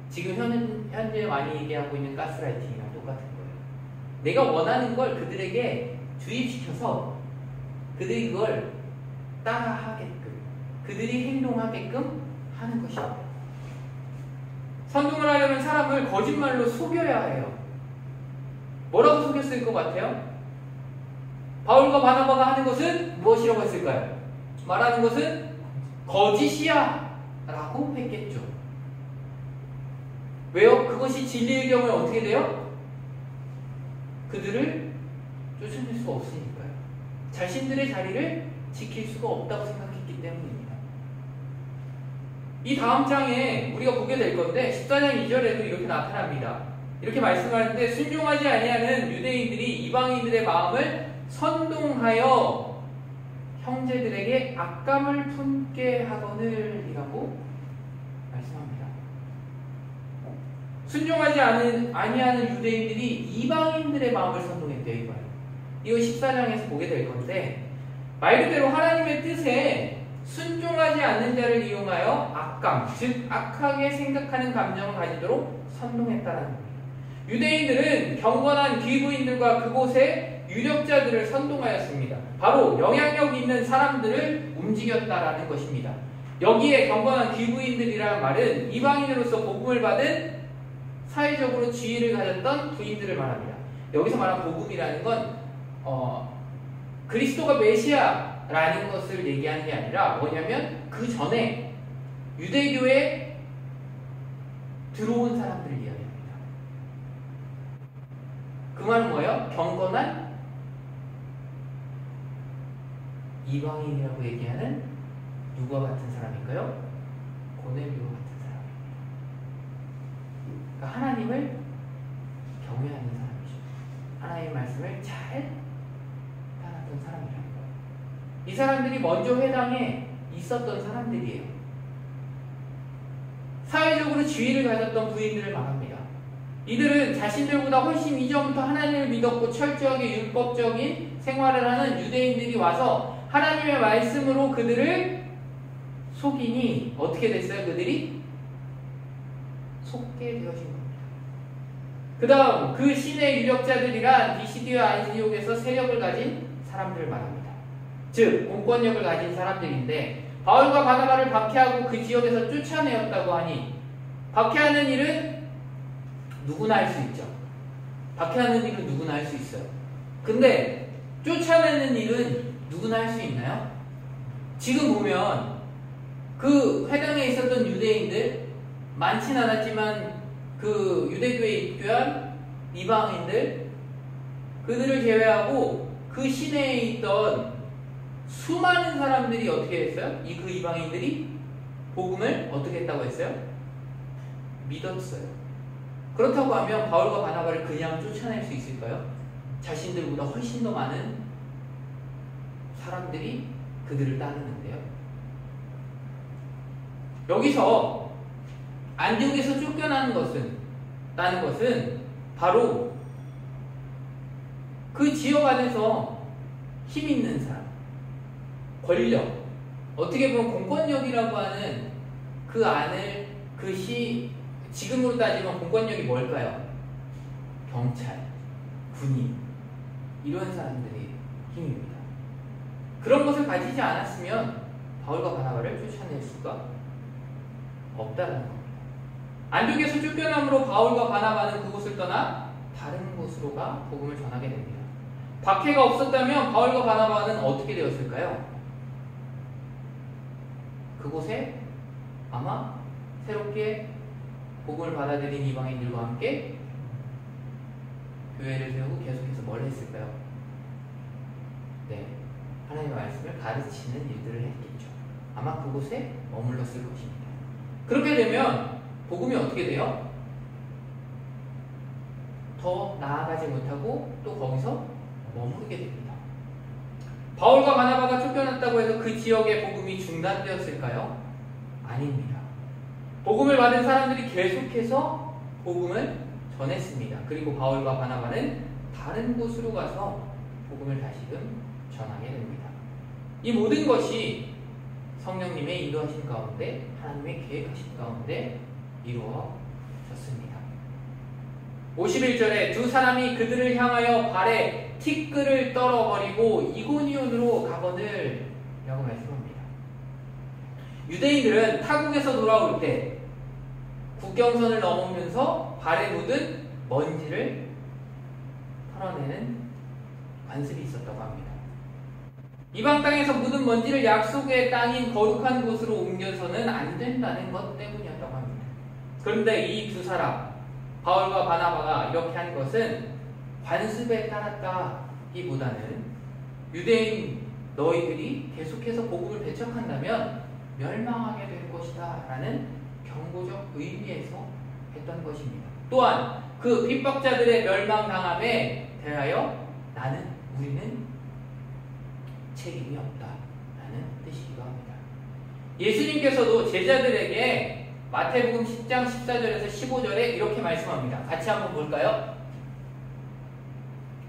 지금 현재 많이 얘기하고 있는 가스라이팅이랑 똑같은 거예요. 내가 원하는 걸 그들에게 주입시켜서 그들이 그걸 따라하게끔, 그들이 행동하게끔 하는 것입니다. 선동을 하려면 사람을 거짓말로 속여야 해요. 뭐라고 속였을 것 같아요? 바울과 바나바가 하는 것은 무엇이라고 했을까요? 말하는 것은 거짓이야 라고 했겠죠. 왜요? 그것이 진리의 경우에 어떻게 돼요? 그들을 쫓아낼 수가 없으니까요. 자신들의 자리를 지킬 수가 없다고 생각했기 때문입니다. 이 다음 장에 우리가 보게 될 건데 14장 2절에도 이렇게 나타납니다. 이렇게 말씀하는데 순종하지 아니하는 유대인들이 이방인들의 마음을 선동하여 형제들에게 악감을 품게 하거늘 이라고 말씀합니다. 순종하지 아니하는 유대인들이 이방인들의 마음을 선동했대요. 이거 14장에서 보게 될 건데 말 그대로 하나님의 뜻에 순종하지 않는 자를 이용하여 악감, 즉 악하게 생각하는 감정을 가지도록 선동했다는 겁니다. 유대인들은 경건한 귀부인들과 그곳의 유력자들을 선동하였습니다. 바로 영향력 있는 사람들을 움직였다라는 것입니다. 여기에 경건한 귀부인들이라는 말은 이방인으로서 복음을 받은 사회적으로 지위를 가졌던 부인들을 말합니다. 여기서 말한 복음이라는 건 그리스도가 메시아라는 것을 얘기하는 게 아니라 뭐냐면 그 전에 유대교에 들어온 사람들을 이야기합니다. 그 말은 뭐예요? 경건한 이방인이라고 얘기하는 누구와 같은 사람인가요? 고넬료와 같은 사람입니다. 그러니까 하나님을 경외하는 사람이죠. 하나님의 말씀을 잘 따랐던 사람이라는 거예요. 이 사람들이 먼저 회당에 있었던 사람들이에요. 사회적으로 지위를 가졌던 부인들을 말합니다. 이들은 자신들보다 훨씬 이전부터 하나님을 믿었고 철저하게 율법적인 생활을 하는 유대인들이 와서 하나님의 말씀으로 그들을 속이니 어떻게 됐어요? 그들이 속게 되어진 겁니다. 그 다음 그 신의 유력자들이란 비시디와 안티옥에서 세력을 가진 사람들을 말합니다. 즉 공권력을 가진 사람들인데 바울과 바나바를 박해하고 그 지역에서 쫓아내었다고 하니 박해하는 일은 누구나 할 수 있죠. 박해하는 일은 누구나 할 수 있어요. 근데 쫓아내는 일은 누구나 할 수 있나요? 지금 보면 그 회당에 있었던 유대인들 많진 않았지만 그 유대교에 입교한 이방인들 그들을 제외하고 그 시내에 있던 수많은 사람들이 어떻게 했어요? 그 이방인들이 복음을 어떻게 했다고 했어요? 믿었어요. 그렇다고 하면 바울과 바나바를 그냥 쫓아낼 수 있을까요? 자신들보다 훨씬 더 많은 사람들이 그들을 따르는데요. 여기서 안디옥에서 쫓겨나는 것은 바로 그 지역 안에서 힘 있는 사람, 권력, 어떻게 보면 공권력이라고 하는 그 안을 지금으로 따지면 공권력이 뭘까요? 경찰, 군인, 이런 사람들의 힘입니다. 그런 것을 가지지 않았으면 바울과 바나바를 쫓아낼 수가 없다는 겁니다. 안디옥에서 쫓겨남으로 바울과 바나바는 그곳을 떠나 다른 곳으로가 복음을 전하게 됩니다. 박해가 없었다면 바울과 바나바는 어떻게 되었을까요? 그곳에 아마 새롭게 복음을 받아들인 이방인들과 함께 교회를 세우고 계속해서 뭘 했을까요? 네, 하나님의 말씀을 가르치는 일들을 했겠죠. 아마 그곳에 머물렀을 것입니다. 그렇게 되면 복음이 어떻게 돼요? 더 나아가지 못하고 또 거기서 머무르게 됩니다. 바울과 바나바가 쫓겨났다고 해서 그 지역의 복음이 중단되었을까요? 아닙니다. 복음을 받은 사람들이 계속해서 복음을 전했습니다. 그리고 바울과 바나바는 다른 곳으로 가서 복음을 다시금 전하게 됩니다. 이 모든 것이 성령님의 인도하신 가운데, 하나님의 계획하신 가운데 이루어졌습니다. 51절에 두 사람이 그들을 향하여 발에 티끌을 떨어버리고 이고니온으로 가거늘 라고 말씀합니다. 유대인들은 타국에서 돌아올 때 국경선을 넘으면서 발에 묻은 먼지를 털어내는 관습이 있었다고 합니다. 이방 땅에서 묻은 먼지를 약속의 땅인 거룩한 곳으로 옮겨서는 안 된다는 것 때문이었다고 합니다. 그런데 이 두 사람, 바울과 바나바가 이렇게 한 것은 관습에 따랐다기보다는 유대인 너희들이 계속해서 복음을 배척한다면 멸망하게 될 것이다 라는 경고적 의미에서 했던 것입니다. 또한 그 핍박자들의 멸망당함에 대하여 우리는 책임이 없다라는 뜻이기도 합니다. 예수님께서도 제자들에게 마태복음 10장 14절에서 15절에 이렇게 말씀합니다. 같이 한번 볼까요?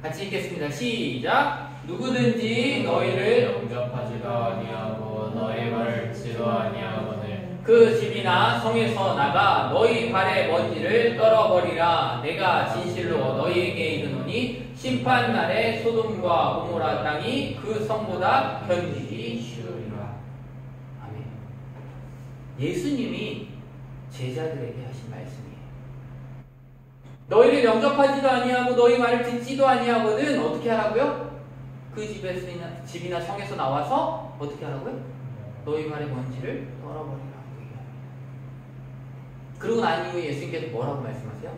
같이 읽겠습니다. 시작! 누구든지 너희를 영접하지도 아니하고 너희 말을 듣지도 아니하거늘 그 집이나 성에서 나가 너희 발에 먼지를 떨어버리라. 내가 진실로 너희에게 이르노니 심판날에 소돔과 고모라 땅이 그 성보다 견디기 쉬우리라. 아멘. 예수님이 제자들에게 하신 말씀이에요. 너희를 영접하지도 아니하고 너희 말을 듣지도 아니하거든 어떻게 하라고요? 그 집이나 성에서 나와서 어떻게 하라고요? 너희 발에 먼지를 떨어버리라. 그러고 난 이후에 예수님께서 뭐라고 말씀하세요?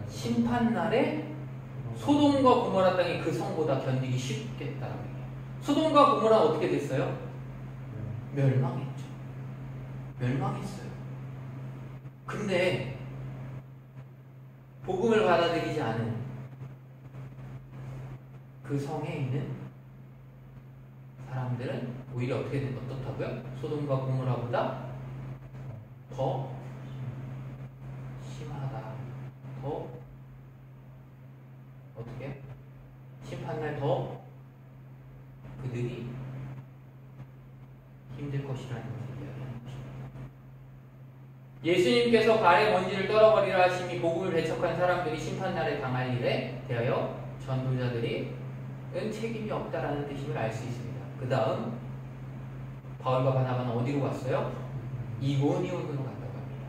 심판날에 소돔과 고모라 땅이 그 성보다 견디기 쉽겠다라고 얘기해요. 소돔과 고모라는 어떻게 됐어요? 멸망했죠. 멸망했어요. 근데 복음을 받아들이지 않은 그 성에 있는 사람들은 오히려 어떻다고요? 소돔과 고모라보다 더 심하다. 더 어떻게? 심판날 더 그들이 힘들 것이라는 것을 이야기하는 것입니다. 예수님께서 발에 먼지를 떨어버리라 하심이 복음을 배척한 사람들이 심판날에 당할 일에 대하여 전도자들이 책임이 없다라는 뜻임을 알 수 있습니다. 그 다음 바울과 바나바는 어디로 갔어요? 이고니온으로 갔다고 합니다.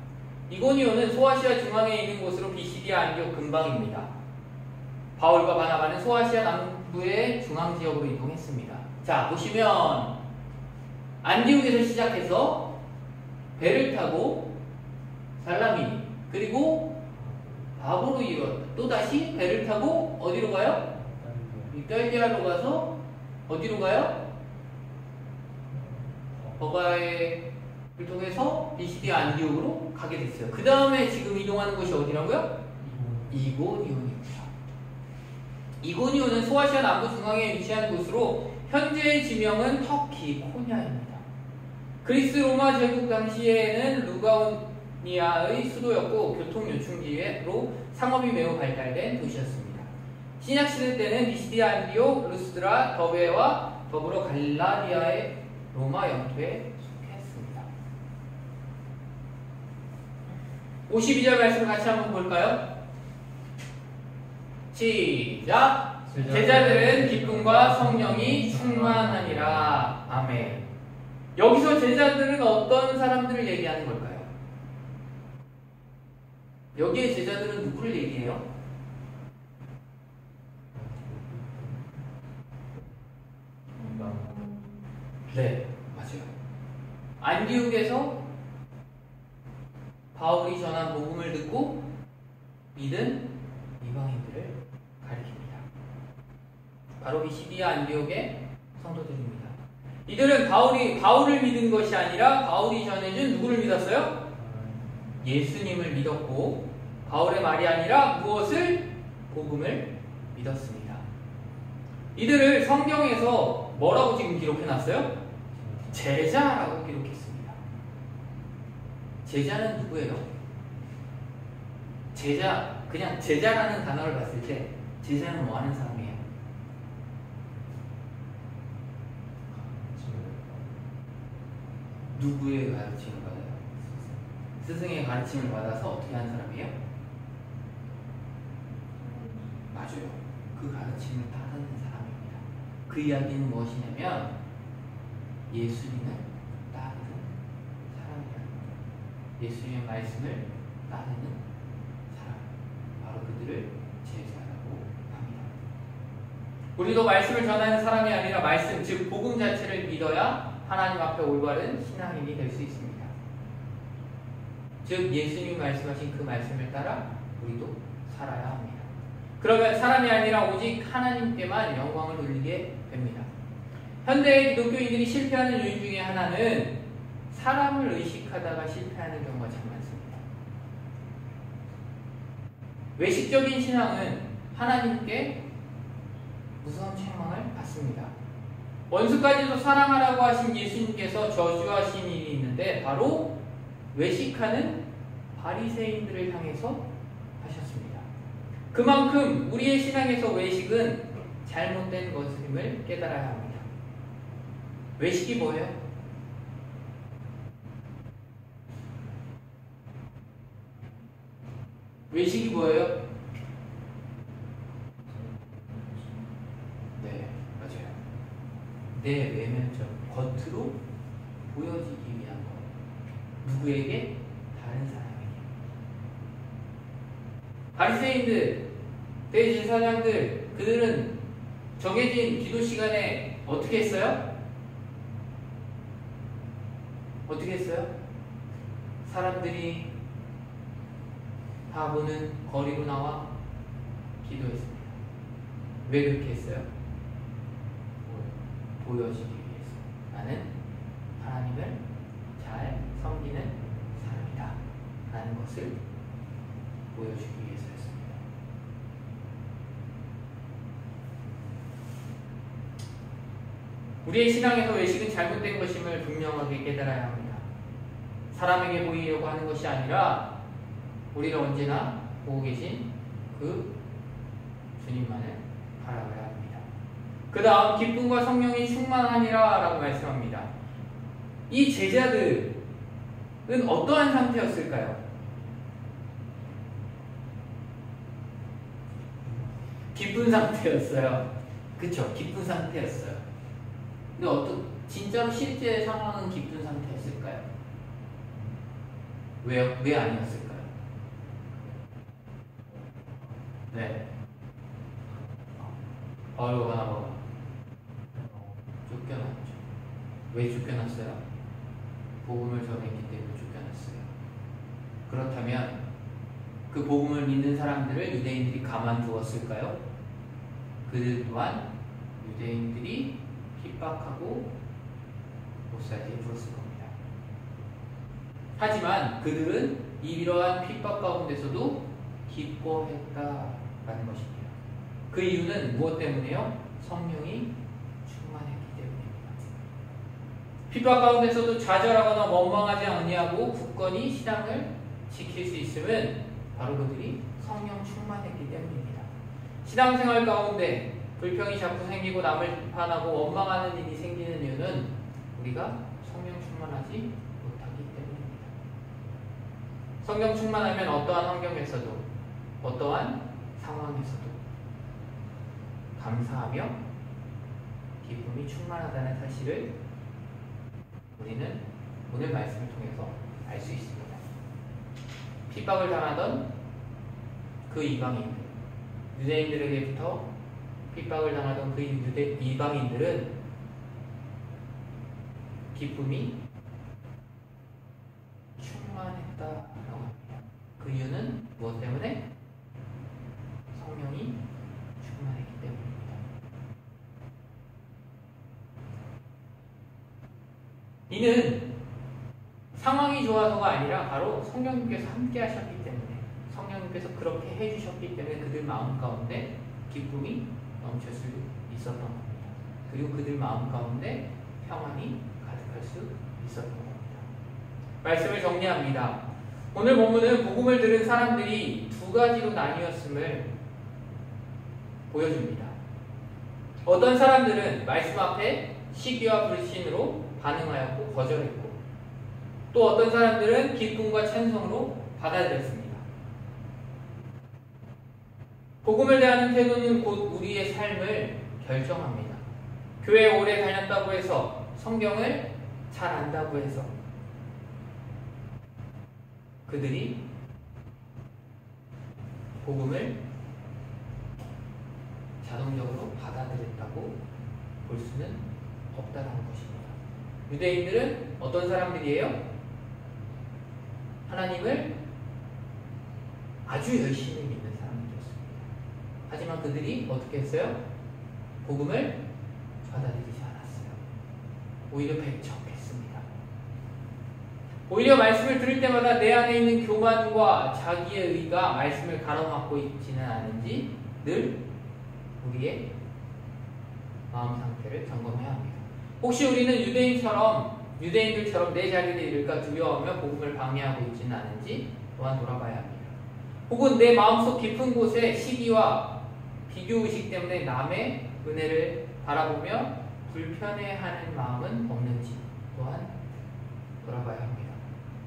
이고니온은 소아시아 중앙에 있는 곳으로 비시디아 안디옥 근방입니다. 바울과 바나바는 소아시아 남부의 중앙지역으로 이동했습니다. 자, 보시면 안디옥에서 시작해서 배를 타고 살라미니 그리고 바보로 이어 또다시 배를 타고 어디로 가요? 이탈리아로 가서 어디로 가요? 버가에를 통해서 비시디아 안디옥으로 가게 됐어요. 그 다음에 지금 이동하는 곳이 어디라고요? 이고니온입니다. 이고니온은 소아시아 남부 중앙에 위치한 곳으로 현재의 지명은 터키 코냐입니다. 그리스 로마 제국 당시에는 루가오니아의 수도였고 교통 요충지로 상업이 매우 발달된 도시였습니다. 신약 시대 때는 비시디아 안디옥, 루스드라, 더베와 더불어 갈라디아의 로마 영토에 속했습니다. 52절 말씀을 같이 한번 볼까요? 시작! 제자들은 기쁨과 성령이 충만하니라. 아멘. 여기서 제자들은 어떤 사람들을 얘기하는 걸까요? 여기에 제자들은 누구를 얘기해요? 네, 맞아요. 안디옥에서 바울이 전한 복음을 듣고 믿은 이방인들을 가리킵니다. 바로 비시디아 안디옥의 성도들입니다. 이들은 바울을 믿은 것이 아니라 바울이 전해준 누구를 믿었어요? 예수님을 믿었고 바울의 말이 아니라 무엇을? 복음을 믿었습니다. 이들을 성경에서 뭐라고 지금 기록해놨어요? 제자라고 기록했습니다. 제자는 누구예요? 그냥 제자라는 단어를 봤을 때 제자는 뭐 하는 사람이에요? 누구의 가르침을 받아요? 스승의 가르침을 받아서 어떻게 하는 사람이에요? 맞아요. 그 가르침을 따르는 사람입니다. 그 이야기는 무엇이냐면 예수님을 따르는 사람이라는 거예요. 예수님의 말씀을 따르는 사람, 바로 그들을 제자라고 합니다. 우리도 말씀을 전하는 사람이 아니라 말씀, 즉 복음 자체를 믿어야 하나님 앞에 올바른 신앙인이 될 수 있습니다. 즉 예수님이 말씀하신 그 말씀을 따라 우리도 살아야 합니다. 그러면 사람이 아니라 오직 하나님께만 영광을 돌리게 됩니다. 현대의 기독교인들이 실패하는 요인 중에 하나는 사람을 의식하다가 실패하는 경우가 참 많습니다. 외식적인 신앙은 하나님께 무서운 책망을 받습니다. 원수까지도 사랑하라고 하신 예수님께서 저주하신 일이 있는데 바로 외식하는 바리새인들을 향해서 하셨습니다. 그만큼 우리의 신앙에서 외식은 잘못된 것임을 깨달아야 합니다. 외식이 뭐예요? 외식이 뭐예요? 네, 맞아요. 내 외면적, 겉으로 보여지기 위한 것. 누구에게? 다른 사람에게. 바리새인들, 대제사장들, 그들은 정해진 기도 시간에 어떻게 했어요? 어떻게 했어요? 사람들이 다 보는 거리로 나와 기도했습니다. 왜 그렇게 했어요? 보여지기 위해서. 나는 하나님을 잘 섬기는 사람이다 라는 것을 보여주기 위해서였습니다. 우리의 신앙에서 외식은 잘못된 것임을 분명하게 깨달아야 합니다. 사람에게 보이려고 하는 것이 아니라 우리를 언제나 보고 계신 그 주님만을 바라봐야 합니다. 그 다음 기쁨과 성령이 충만하니라 라고 말씀합니다. 이 제자들은 어떠한 상태였을까요? 기쁜 상태였어요. 그쵸? 기쁜 상태였어요. 근데 진짜로 실제 상황은 기쁜 상태였을까요? 왜요? 왜 아니었을까요? 네. 바로 하나 봐봐. 쫓겨났죠. 왜 쫓겨났어요? 복음을 전했기 때문에 쫓겨났어요. 그렇다면 그 복음을 믿는 사람들을 유대인들이 가만두었을까요? 그들 또한 유대인들이 핍박하고 못살게 굴었을 겁니다. 하지만 그들은 이러한 핍박 가운데서도 기뻐했다라는 것입니다. 그 이유는 무엇 때문에요? 성령이 충만했기 때문입니다. 핍박 가운데서도 좌절하거나 원망하지 아니하고 굳건히 신앙을 지킬 수 있음은 바로 그들이 성령 충만했기 때문입니다. 신앙생활 가운데 불평이 자꾸 생기고 남을 비판하고 원망하는 일이 생기는 이유는 우리가 성령 충만하지 못하기 때문입니다. 성령 충만하면 어떠한 환경에서도 어떠한 상황에서도 감사하며 기쁨이 충만하다는 사실을 우리는 오늘 말씀을 통해서 알 수 있습니다. 핍박을 당하던 그 이방인들, 유대인들에게부터 핍박을 당하던 그 이방인들은 기쁨이 충만했다라고 합니다. 그 이유는 무엇 때문에? 성령이 충만했기 때문입니다. 이는 상황이 좋아서가 아니라 바로 성령님께서 함께 하셨기 때문에, 성령님께서 그렇게 해주셨기 때문에 그들 마음 가운데 기쁨이 넘칠 수 있었던 겁니다. 그리고 그들 마음 가운데 평안이 가득할 수 있었던 겁니다. 말씀을 정리합니다. 오늘 본문은 복음을 들은 사람들이 두 가지로 나뉘었음을 보여줍니다. 어떤 사람들은 말씀 앞에 시기와 불신으로 반응하였고 거절했고, 또 어떤 사람들은 기쁨과 찬송으로 받아들였습니다. 복음을 대하는 태도는 곧 우리의 삶을 결정합니다. 교회에 오래 다녔다고 해서, 성경을 잘 안다고 해서 그들이 복음을 자동적으로 받아들였다고 볼 수는 없다는 것입니다. 유대인들은 어떤 사람들이에요? 하나님을 아주 열심히 믿는 사람들이었습니다. 하지만 그들이 어떻게 했어요? 복음을 받아들이지 않았어요. 오히려 배척했습니다. 오히려 말씀을 들을 때마다 내 안에 있는 교만과 자기의 의가 말씀을 가로막고 있지는 않은지 늘 우리의 마음 상태를 점검해야 합니다. 혹시 우리는 유대인들처럼 내 자리를 잃을까 두려워하며 복음을 방해하고 있지는 않은지 또한 돌아봐야 합니다. 혹은 내 마음속 깊은 곳에 시기와 비교의식 때문에 남의 은혜를 바라보며 불편해하는 마음은 없는지 또한 돌아봐야 합니다.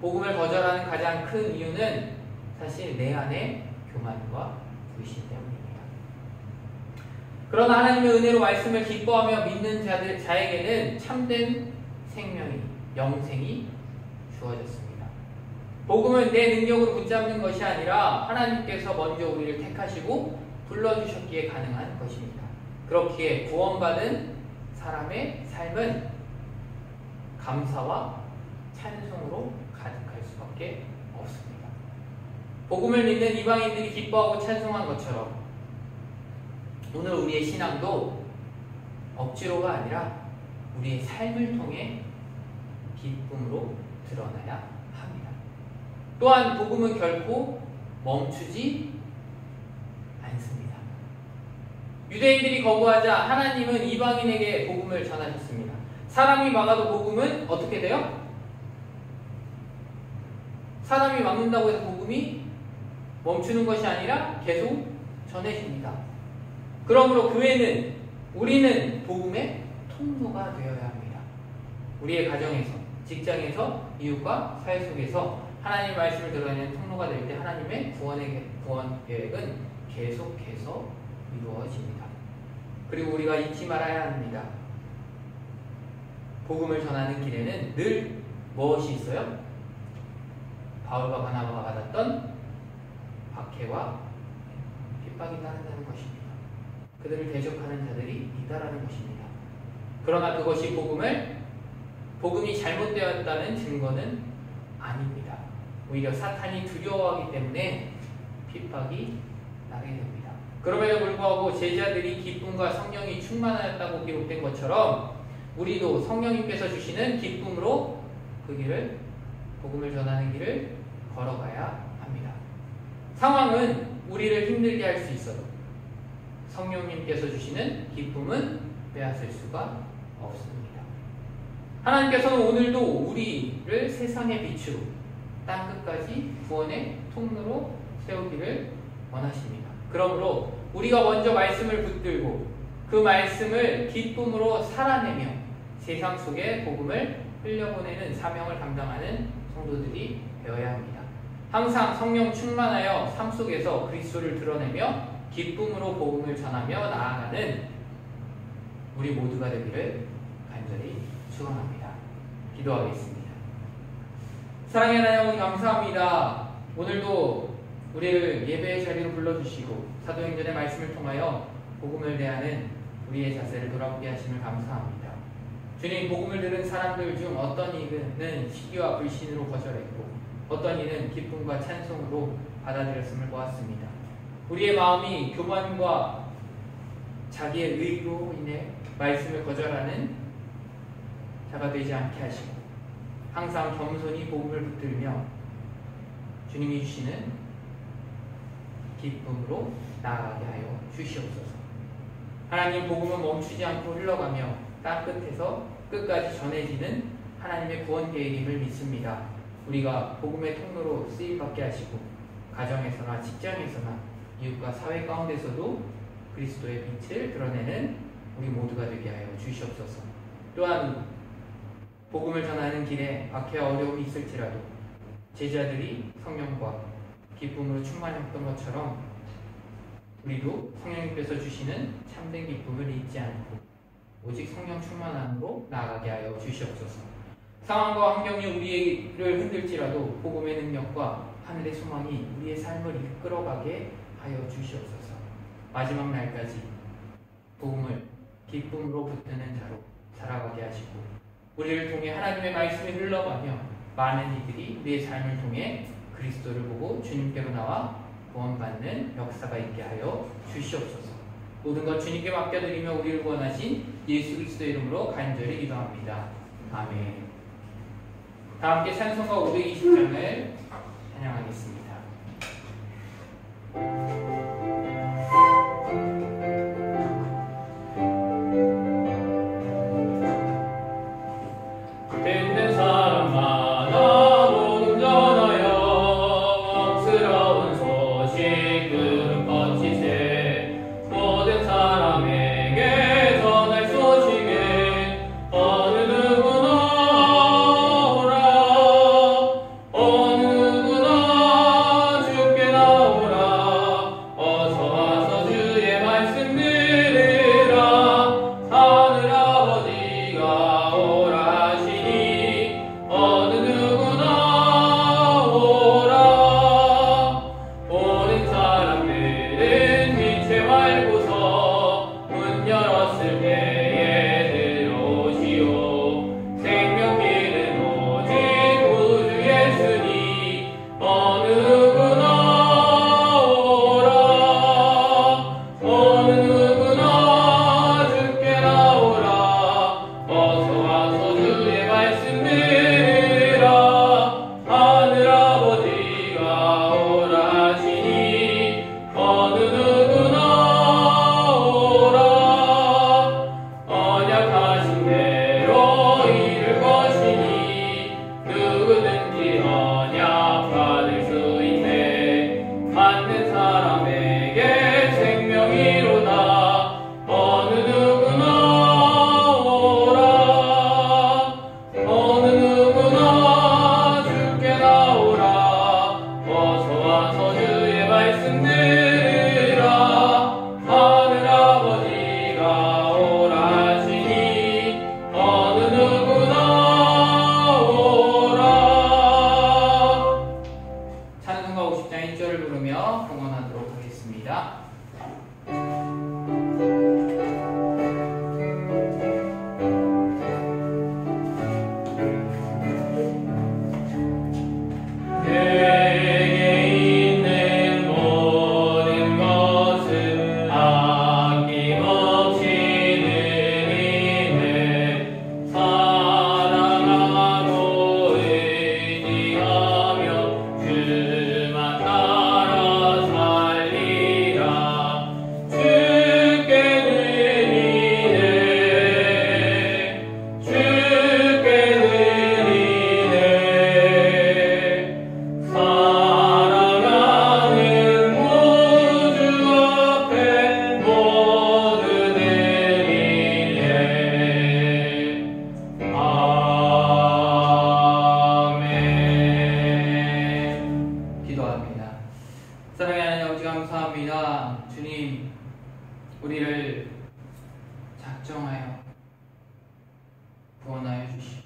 복음을 거절하는 가장 큰 이유는 사실 내 안에 교만과 불신 때문입니다. 그러나 하나님의 은혜로 말씀을 기뻐하며 믿는 자에게는 참된 생명이, 영생이 주어졌습니다. 복음은 내 능력으로 붙잡는 것이 아니라 하나님께서 먼저 우리를 택하시고 불러주셨기에 가능한 것입니다. 그렇기에 구원받은 사람의 삶은 감사와 찬송으로 가득할 수밖에 없습니다. 복음을 믿는 이방인들이 기뻐하고 찬송한 것처럼 오늘 우리의 신앙도 억지로가 아니라 우리의 삶을 통해 기쁨으로 드러나야 합니다. 또한 복음은 결코 멈추지 않습니다. 유대인들이 거부하자 하나님은 이방인에게 복음을 전하셨습니다. 사람이 막아도 복음은 어떻게 돼요? 사람이 막는다고 해서 복음이 멈추는 것이 아니라 계속 전해집니다. 그러므로 우리는 복음의 통로가 되어야 합니다. 우리의 가정에서, 직장에서, 이웃과 사회 속에서 하나님의 말씀을 드러내는 통로가 될 때 하나님의 구원 계획은 계속해서 이루어집니다. 그리고 우리가 잊지 말아야 합니다. 복음을 전하는 길에는 늘 무엇이 있어요? 바울과 바나바가 받았던 박해와 핍박이 따른다는 것입니다. 그들을 대적하는 자들이 있다라는 것입니다. 그러나 그것이 복음이 잘못되었다는 증거는 아닙니다. 오히려 사탄이 두려워하기 때문에 핍박이 나게 됩니다. 그럼에도 불구하고 제자들이 기쁨과 성령이 충만하였다고 기록된 것처럼 우리도 성령님께서 주시는 기쁨으로 그 길을, 복음을 전하는 길을 걸어가야 합니다. 상황은 우리를 힘들게 할 수 있어도 성령님께서 주시는 기쁨은 빼앗을 수가 없습니다. 하나님께서는 오늘도 우리를 세상의 빛으로 땅끝까지 구원의 통로로 세우기를 원하십니다. 그러므로 우리가 먼저 말씀을 붙들고 그 말씀을 기쁨으로 살아내며 세상 속에 복음을 흘려보내는 사명을 감당하는 성도들이 되어야 합니다. 항상 성령 충만하여 삶 속에서 그리스도를 드러내며 기쁨으로 복음을 전하며 나아가는 우리 모두가 되기를 간절히 축원합니다. 기도하겠습니다. 사랑의 하나님, 감사합니다. 오늘도 우리를 예배의 자리로 불러주시고 사도행전의 말씀을 통하여 복음을 대하는 우리의 자세를 돌아보게 하심을 감사합니다. 주님, 복음을 들은 사람들 중 어떤 이는 시기와 불신으로 거절했고 어떤 이는 기쁨과 찬송으로 받아들였음을 보았습니다. 우리의 마음이 교만과 자기의 의로 인해 말씀을 거절하는 자가 되지 않게 하시고 항상 겸손히 복음을 붙들며 주님이 주시는 기쁨으로 나아가게 하여 주시옵소서. 하나님, 복음은 멈추지 않고 흘러가며 땅 끝에서 끝까지 전해지는 하나님의 구원 계획임을 믿습니다. 우리가 복음의 통로로 쓰임받게 하시고 가정에서나 직장에서나 이웃과 사회 가운데서도 그리스도의 빛을 드러내는 우리 모두가 되게 하여 주시옵소서. 또한 복음을 전하는 길에 박해와 어려움이 있을지라도 제자들이 성령과 기쁨으로 충만했던 것처럼 우리도 성령님께서 주시는 참된 기쁨을 잊지 않고 오직 성령 충만함으로 나아가게 하여 주시옵소서. 상황과 환경이 우리를 흔들지라도 복음의 능력과 하늘의 소망이 우리의 삶을 이끌어가게 하여 주시옵소서. 마지막 날까지 복음을 기쁨으로 붙드는 자로 살아가게 하시고 우리를 통해 하나님의 말씀이 흘러가며 많은 이들이 우리의 삶을 통해 그리스도를 보고 주님께로 나와 구원받는 역사가 있게 하여 주시옵소서. 모든 것 주님께 맡겨드리며 우리를 구원하신 예수 그리스도의 이름으로 간절히 기도합니다. 아멘. 다 함께 찬송가 520장을 찬양하겠습니다. 듣는 사람마다 복음 전하여 억스러운 소식 들은 뻗치세. 모든 사람에게 전할 소식은 어느 누구나 오라. 어느 누구나 주께 나오라. 어서 와서 주의 말씀 들으라. 하늘 아버지가 오라 하시니 어느 누구나 오라. 오는 사람들은 빛에 밟고서 문 열었을 때에 들어오시오. 생명길은 오직 구주 예수니 어느 누구나 오라. 어느 누구나 주께 나오라. 어서 와서 주의 말씀 들으라. 하늘 아버지가 오라 하시니 어느 누구나 오라. 언약하신 대로 이룰 것이니 누구든지 언약 받을 수 있네. 받는 사람에게 생명이로다. 어느 누구나 오라. 어느 누구나 주께 나오라. 어서 와서 주의 말씀 들으라. 하늘 아버지가 오라 하시니 어느 누구나 오라. 찬송가 50장 1절을 부르며 봉헌하도록 하겠습니다. 내게 있는 모든 것 아버지 감사합니다. 주님, 우리를 작정하여 구원하여 주시고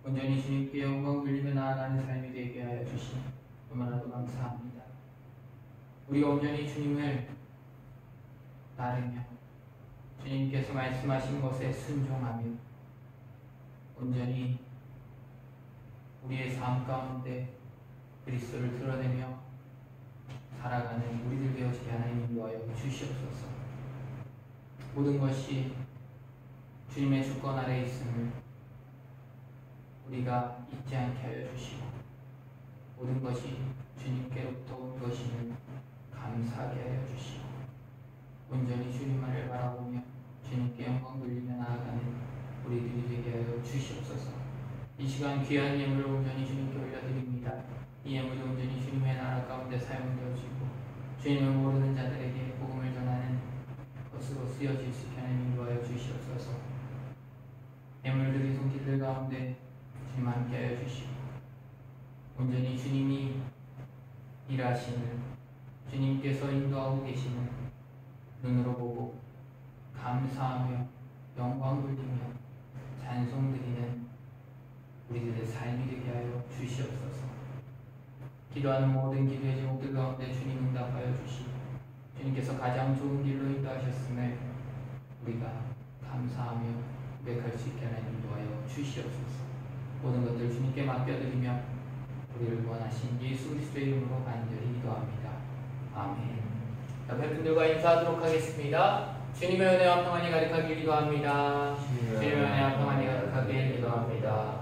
온전히 주님께 영광 돌리며 나아가는 삶이 되게 하여 주시니 너무나도 감사합니다. 우리가 온전히 주님을 따르며 주님께서 말씀하신 것에 순종하며 온전히 우리의 삶 가운데 그리스도를 드러내며 살아가는 우리들 되어지게 하나님 인도하여 주시옵소서. 모든 것이 주님의 주권 아래 있음을 우리가 잊지 않게 하여 주시고 모든 것이 주님께로부터 온 것임을 감사하게 하여 주시고 온전히 주님만을 바라보며 주님께 영광 돌리며 나아가는 우리들이 되게 하여 주시옵소서. 이 시간 귀한 예물을 온전히 주님께 올려드립니다. 이 예물이 온전히 주님의 나라 가운데 사용되어지고 주님을 모르는 자들에게 복음을 전하는 것으로 쓰여질 수 있게 하나님 인도하여 주시옵소서. 예물들이 손길들 가운데 주님 함께하여 주시고 온전히 주님이 일하시는 주님께서 인도하고 계시는 눈으로 보고 감사하며 영광 돌리며 찬송 드리는 우리들의 삶이 되게 하여 주시옵소서. 기도하는 모든 기도의 제목들 가운데 주님 응답하여 주시고 주님께서 가장 좋은 길로 인도하셨음을 우리가 감사하며 고백할 수 있게 하나님 인도하여 주시옵소서. 모든 것들 주님께 맡겨드리며 우리를 구원하신 예수 그리스도의 이름으로 간절히 기도합니다. 아멘. 옆에 분들과 인사하도록 하겠습니다. 주님의 은혜와 평안이 가득하길 기도합니다. 주님의 은혜와 평안이 가득하길 기도합니다.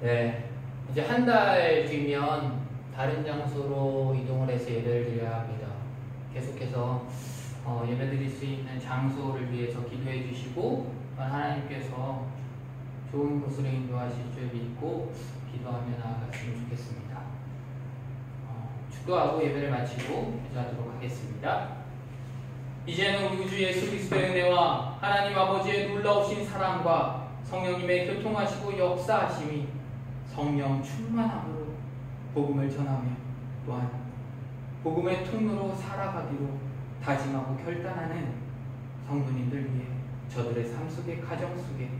네, 이제 한 달 뒤면 다른 장소로 이동을 해서 예배를 드려야 합니다. 계속해서 예배 드릴 수 있는 장소를 위해서 기도해 주시고 하나님께서 좋은 곳으로 인도하실 줄 믿고 기도하며 나아갔으면 좋겠습니다. 축도하고 예배를 마치고 기도하도록 하겠습니다. 이제는 우리 주 예수 그리스도의 은혜와 하나님 아버지의 놀라우신 사랑과 성령님의 교통하시고 역사하심이 성령 충만함으로 복음을 전하며 또한 복음의 통로로 살아가기로 다짐하고 결단하는 성도님들 위해 저들의 삶 속에 가정 속에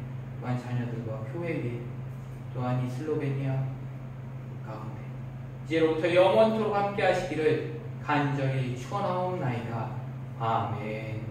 또한 자녀들과 교회에 또한 이 슬로베니아 가운데 이제로부터 영원토록 함께 하시기를 간절히 축원하옵나이다. 아멘.